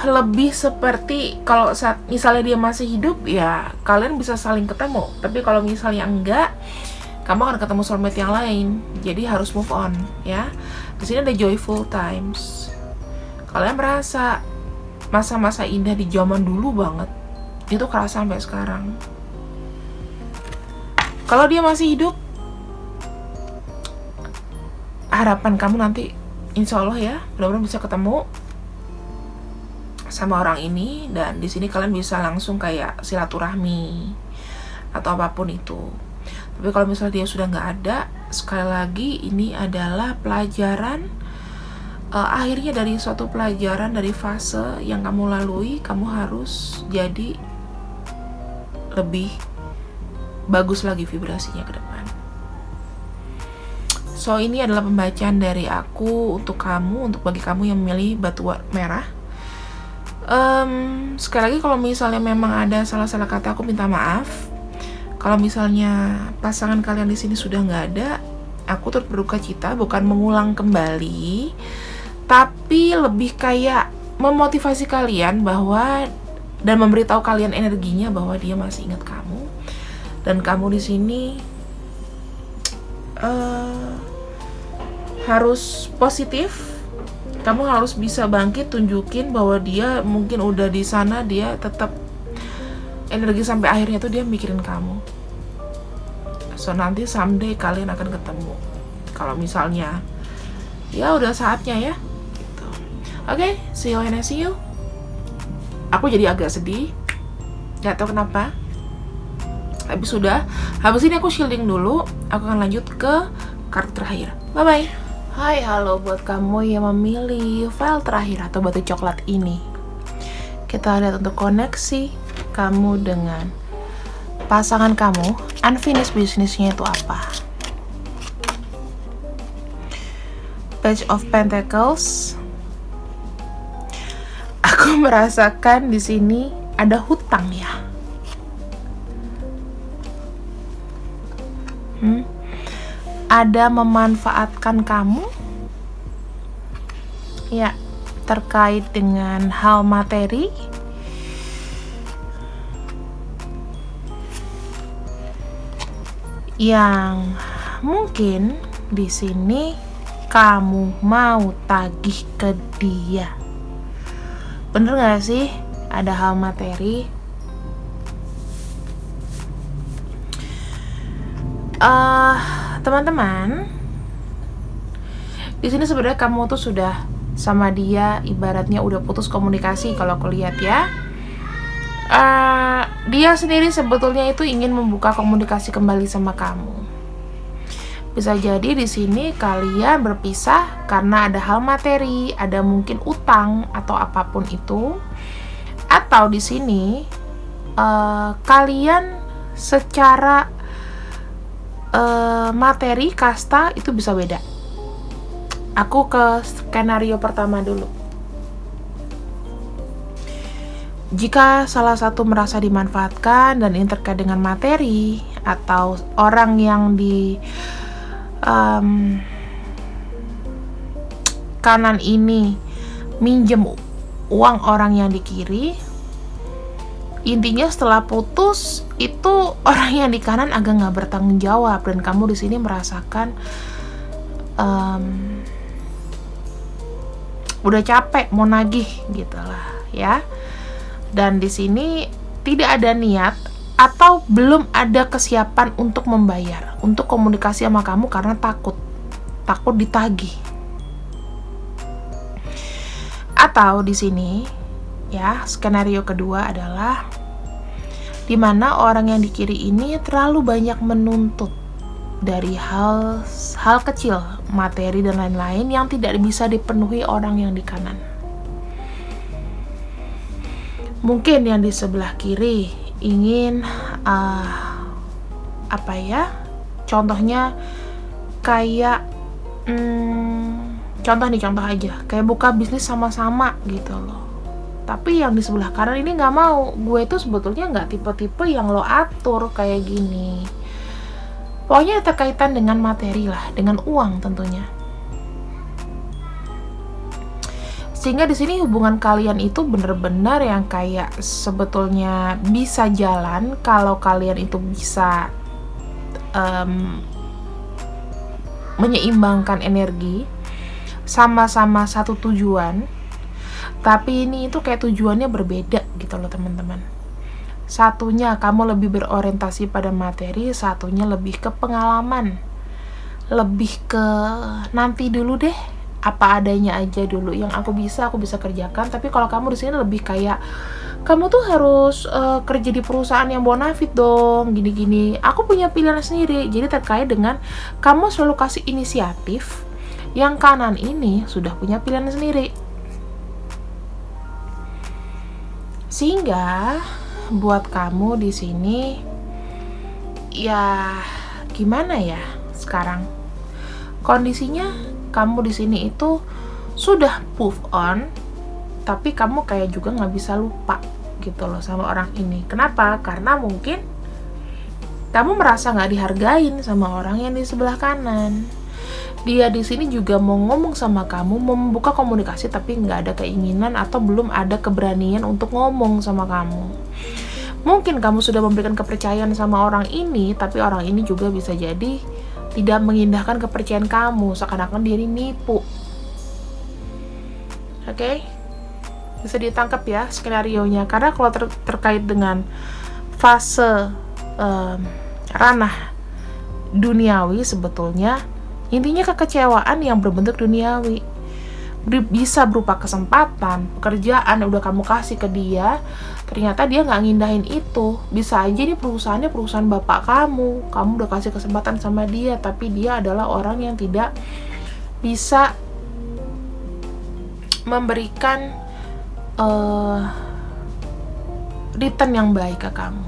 lebih seperti kalau saat misalnya dia masih hidup, ya kalian bisa saling ketemu. Tapi kalau misalnya enggak, kamu akan ketemu soulmate yang lain. Jadi harus move on, ya. Di sini ada joyful times. Kalian merasa masa-masa indah di zaman dulu banget, itu kerasa sampai sekarang. Kalau dia masih hidup, harapan kamu nanti insya Allah ya, mudah-mudahan bisa ketemu sama orang ini, dan di sini kalian bisa langsung kayak silaturahmi atau apapun itu. Tapi kalau misalnya dia sudah nggak ada, sekali lagi ini adalah pelajaran, akhirnya dari suatu pelajaran, dari fase yang kamu lalui. Kamu harus jadi lebih bagus lagi vibrasinya ke depan. So ini adalah pembacaan dari aku untuk kamu, untuk bagi kamu yang memilih batu merah. Sekali lagi kalau misalnya memang ada salah-salah kata, aku minta maaf. Kalau misalnya pasangan kalian di sini sudah nggak ada, aku turut berduka cita, bukan mengulang kembali, tapi lebih kayak memotivasi kalian bahwa, dan memberitahu kalian energinya bahwa dia masih ingat kamu, dan kamu di sini harus positif. Kamu harus bisa bangkit, tunjukin bahwa dia mungkin udah di sana, dia tetap energi sampai akhirnya tuh dia mikirin kamu. So nanti someday kalian akan ketemu. Kalau misalnya ya udah saatnya ya gitu. Oke, see you when I see you. Aku jadi agak sedih, gak tau kenapa. Tapi sudah, habis ini aku shielding dulu. Aku akan lanjut ke kartu terakhir. Bye bye. Hai, halo buat kamu yang memilih file terakhir atau batu coklat ini. Kita lihat untuk koneksi kamu dengan pasangan kamu, unfinished business-nya itu apa? Page of Pentacles. Aku merasakan di sini ada hutang ya. Ada memanfaatkan kamu? Ya, terkait dengan hal materi. Yang mungkin di sini kamu mau tagih ke dia. Bener gak sih? Ada hal materi. Teman-teman, di sini sebenarnya kamu tuh sudah sama dia, ibaratnya udah putus komunikasi kalau aku lihat ya. Dia sendiri sebetulnya itu ingin membuka komunikasi kembali sama kamu. Bisa jadi di sini kalian berpisah karena ada hal materi, ada mungkin utang atau apapun itu. Atau di sini kalian secara materi kasta itu bisa beda. Aku ke skenario pertama dulu. Jika salah satu merasa dimanfaatkan dan ini terkait dengan materi atau orang yang di kanan ini minjem uang orang yang di kiri, intinya setelah putus itu orang yang di kanan agak nggak bertanggung jawab dan kamu di sini merasakan udah capek mau nagih gitulah ya. Dan di sini tidak ada niat atau belum ada kesiapan untuk membayar, untuk komunikasi sama kamu karena takut ditagih. Atau di sini ya, skenario kedua adalah dimana orang yang di kiri ini terlalu banyak menuntut dari hal kecil, materi dan lain-lain yang tidak bisa dipenuhi orang yang di kanan. Mungkin yang di sebelah kiri ingin contohnya kayak contoh aja kayak buka bisnis sama-sama gitu loh. Tapi yang di sebelah kanan ini nggak mau. Gue itu sebetulnya nggak tipe-tipe yang lo atur kayak gini. Pokoknya terkaitan dengan materi lah, dengan uang tentunya. Sehingga di sini hubungan kalian itu benar-benar yang kayak sebetulnya bisa jalan kalau kalian itu bisa menyeimbangkan energi, sama-sama satu tujuan. Tapi ini itu kayak tujuannya berbeda gitu loh teman-teman. Satunya kamu lebih berorientasi pada materi, satunya lebih ke pengalaman, lebih ke nanti dulu deh, apa adanya aja dulu, yang aku bisa kerjakan. Tapi kalau kamu di sini lebih kayak kamu tuh harus kerja di perusahaan yang bonafit dong, gini-gini. Aku punya pilihan sendiri. Jadi terkait dengan kamu selalu kasih inisiatif, yang kanan ini sudah punya pilihan sendiri. Sehingga buat kamu di sini ya gimana ya sekarang? Kondisinya kamu di sini itu sudah move on, tapi kamu kayak juga nggak bisa lupa gitu loh sama orang ini. Kenapa? Karena mungkin kamu merasa nggak dihargain sama orang yang di sebelah kanan. Dia di sini juga mau ngomong sama kamu, mau membuka komunikasi, tapi nggak ada keinginan atau belum ada keberanian untuk ngomong sama kamu. Mungkin kamu sudah memberikan kepercayaan sama orang ini, tapi orang ini juga bisa jadi tidak mengindahkan kepercayaan kamu, seakan-akan dia ini nipu. Oke? Bisa ditangkap ya skenarionya. Karena kalau terkait dengan fase ranah duniawi, sebetulnya intinya kekecewaan yang berbentuk duniawi. Bisa berupa kesempatan, pekerjaan yang udah kamu kasih ke dia, ternyata dia nggak ngindahin itu. Bisa aja nih perusahaannya perusahaan bapak kamu udah kasih kesempatan sama dia, tapi dia adalah orang yang tidak bisa memberikan return yang baik ke kamu.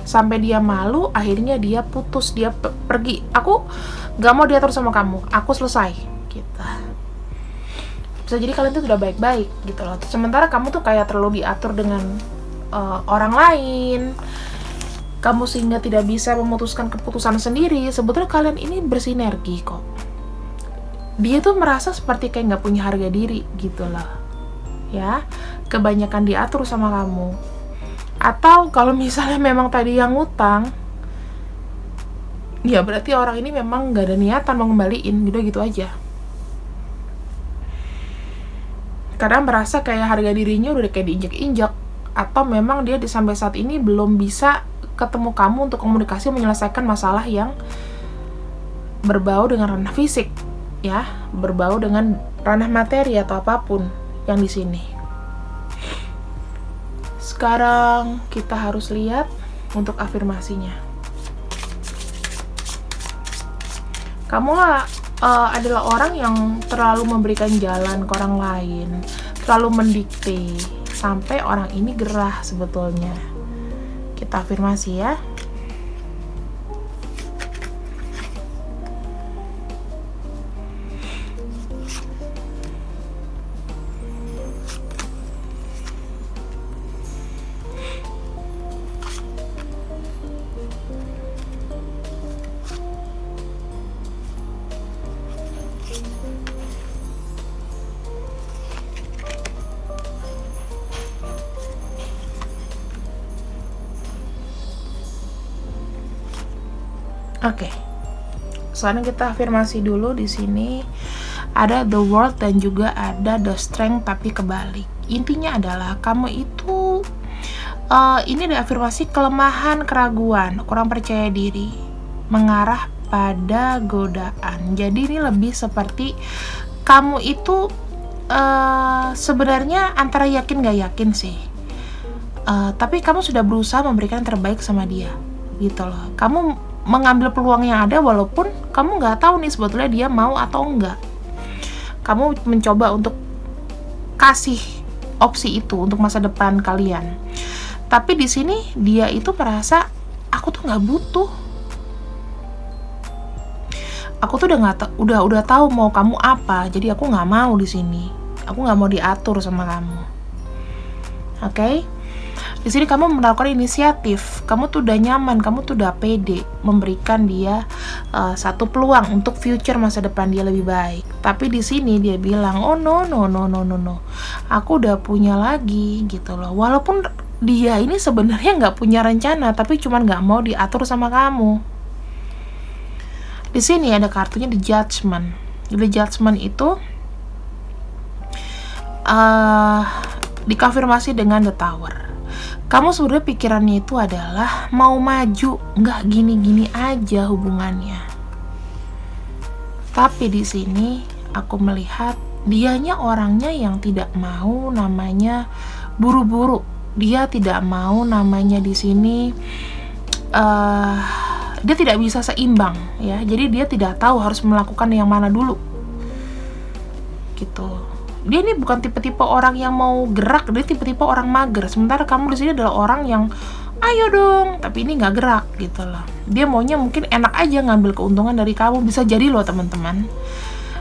Sampai dia malu, akhirnya dia putus, dia pergi. Aku gak mau diatur sama kamu, aku selesai gitu. Bisa jadi kalian tuh udah baik-baik gitu loh. Sementara kamu tuh kayak terlalu diatur dengan orang lain, kamu sehingga tidak bisa memutuskan keputusan sendiri. Sebetulnya kalian ini bersinergi kok. Dia tuh merasa seperti kayak gak punya harga diri gitu loh ya, kebanyakan diatur sama kamu. Atau kalau misalnya memang tadi yang ngutang, ya berarti orang ini memang gak ada niatan mau ngembaliin, gitu aja. Karena merasa kayak harga dirinya udah kayak diinjak-injak. Atau memang dia sampai saat ini belum bisa ketemu kamu untuk komunikasi menyelesaikan masalah yang berbau dengan ranah fisik, ya, berbau dengan ranah materi atau apapun yang di sini. Sekarang kita harus lihat untuk afirmasinya. Kamu adalah orang yang terlalu memberikan jalan ke orang lain, terlalu mendikte, sampai orang ini gerah sebetulnya. Kita afirmasi ya. Oke. Sekarang kita afirmasi dulu. Di sini ada the world dan juga ada the strength tapi kebalik. Intinya adalah kamu itu ini ada afirmasi kelemahan, keraguan, kurang percaya diri, mengarah pada godaan. Jadi ini lebih seperti kamu itu sebenarnya antara yakin gak yakin sih. Tapi kamu sudah berusaha memberikan yang terbaik sama dia, gitu loh. Kamu mengambil peluang yang ada walaupun kamu nggak tahu nih sebetulnya dia mau atau enggak. Kamu mencoba untuk kasih opsi itu untuk masa depan kalian. Tapi di sini dia itu merasa aku tuh nggak butuh. Aku tuh udah tahu mau kamu apa, jadi aku nggak mau di sini. Aku nggak mau diatur sama kamu. Oke? Di sini kamu melakukan inisiatif, kamu tuh udah nyaman, kamu tuh udah pede memberikan dia satu peluang untuk future masa depan dia lebih baik. Tapi di sini dia bilang, oh no, aku udah punya lagi gitu loh. Walaupun dia ini sebenarnya nggak punya rencana, tapi cuman nggak mau diatur sama kamu. Di sini ada kartunya The Judgment. The Judgment itu dikonfirmasi dengan The Tower. Kamu sebenarnya pikirannya itu adalah mau maju, nggak gini-gini aja hubungannya. Tapi di sini aku melihat dianya orangnya yang tidak mau namanya buru-buru. Dia tidak mau namanya di sini dia tidak bisa seimbang ya. Jadi dia tidak tahu harus melakukan yang mana dulu. Gitu. Dia ini bukan tipe-tipe orang yang mau gerak, dia tipe-tipe orang mager. Sementara kamu di sini adalah orang yang ayo dong, tapi ini nggak gerak gitu loh. Dia maunya mungkin enak aja ngambil keuntungan dari kamu, bisa jadi loh teman-teman.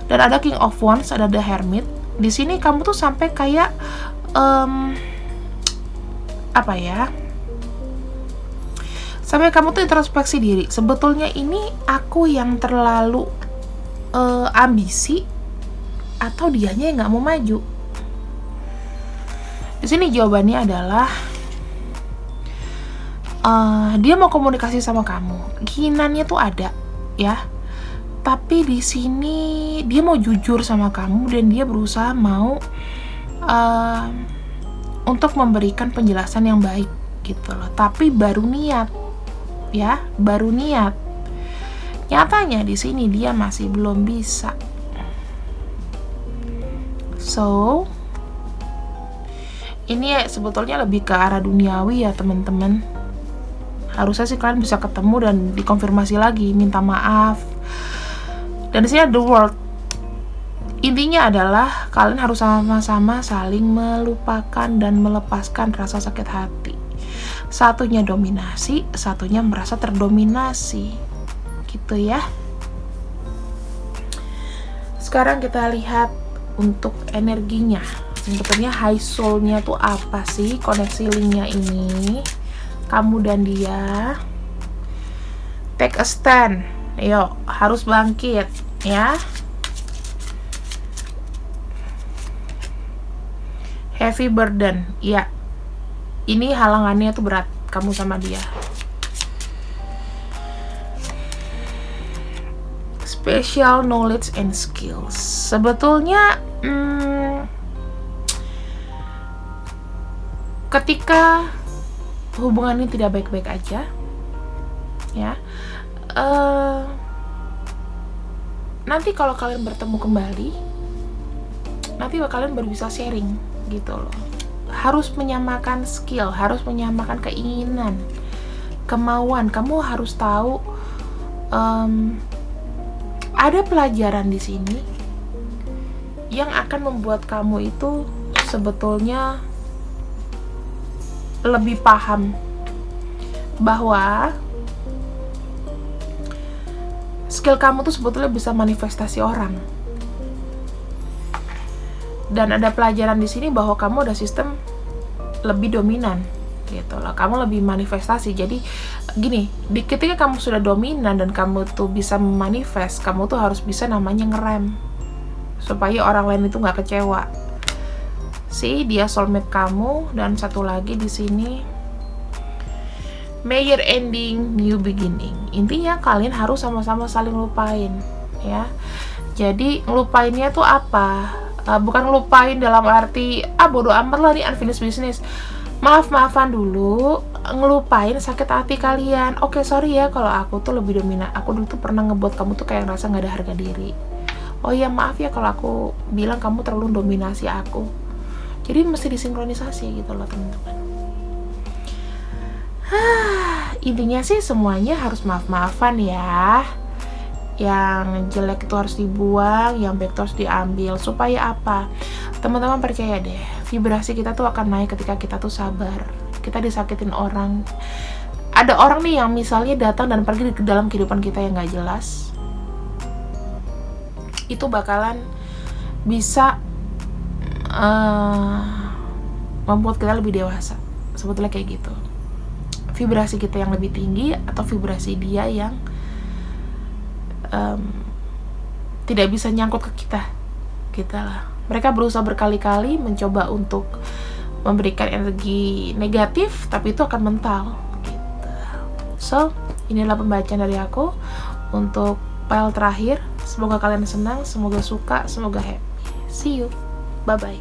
Dan ada King of Wands, ada The Hermit. Di sini kamu tuh sampai kayak apa ya? Sampai kamu tuh introspeksi diri. Sebetulnya ini aku yang terlalu ambisi atau dianya yang nggak mau maju. Di sini jawabannya adalah dia mau komunikasi sama kamu, keinginannya tuh ada, ya. Tapi di sini dia mau jujur sama kamu dan dia berusaha mau untuk memberikan penjelasan yang baik, gitu loh. Tapi baru niat, ya, baru niat. Nyatanya di sini dia masih belum bisa. So, ini ya sebetulnya lebih ke arah duniawi ya teman-teman. Harusnya sih kalian bisa ketemu dan dikonfirmasi lagi, minta maaf. Dan di sini ada the world. Intinya adalah kalian harus sama-sama saling melupakan dan melepaskan rasa sakit hati. Satunya dominasi, satunya merasa terdominasi. Gitu ya. Sekarang kita lihat untuk energinya. Sebetulnya high soul-nya tuh apa sih, koneksi link-nya ini? Kamu dan dia take a stand. Yuk, harus bangkit ya. Heavy burden. Ya. Ini halangannya tuh berat, kamu sama dia. Special knowledge and skills. Sebetulnya ketika hubungan ini tidak baik-baik aja, ya, nanti kalau kalian bertemu kembali, nanti kalian baru bisa sharing gitu loh. Harus menyamakan skill, harus menyamakan keinginan, kemauan. Kamu harus tahu ada pelajaran di sini yang akan membuat kamu itu sebetulnya lebih paham bahwa skill kamu tuh sebetulnya bisa manifestasi orang. Dan ada pelajaran di sini bahwa kamu ada sistem lebih dominan gitu loh. Kamu lebih manifestasi. Jadi gini, ketika kamu sudah dominan dan kamu tuh bisa memanifest, kamu tuh harus bisa namanya ngerem supaya orang lain itu nggak kecewa. Dia soulmate kamu. Dan satu lagi di sini, may year ending, new beginning. Intinya kalian harus sama-sama saling lupain ya. Jadi ngelupainnya tuh apa? Bukan ngelupain dalam arti bodo amat lah nih unfinished business. Maaf-maafan dulu, ngelupain sakit hati kalian. Oke, sorry ya kalau aku tuh lebih dominan. Aku dulu tuh pernah ngebuat kamu tuh kayak ngerasa gak ada harga diri. Oh iya, maaf ya kalau aku bilang kamu terlalu dominasi aku. Jadi mesti disinkronisasi gitu loh teman-teman. Intinya sih semuanya harus maaf-maafan ya. Yang jelek itu harus dibuang, yang baik itu harus diambil. Supaya apa? Teman-teman percaya deh, vibrasi kita tuh akan naik ketika kita tuh sabar. Kita disakitin orang. Ada orang nih yang misalnya datang dan pergi ke dalam kehidupan kita yang gak jelas. Itu bakalan bisa membuat kita lebih dewasa. Sebetulnya kayak gitu. Vibrasi kita yang lebih tinggi atau vibrasi dia yang tidak bisa nyangkut ke kita lah. Mereka berusaha berkali-kali mencoba untuk memberikan energi negatif, tapi itu akan mental gitu. So, inilah pembacaan dari aku untuk file terakhir. Semoga kalian senang, semoga suka, semoga happy. See you, bye bye.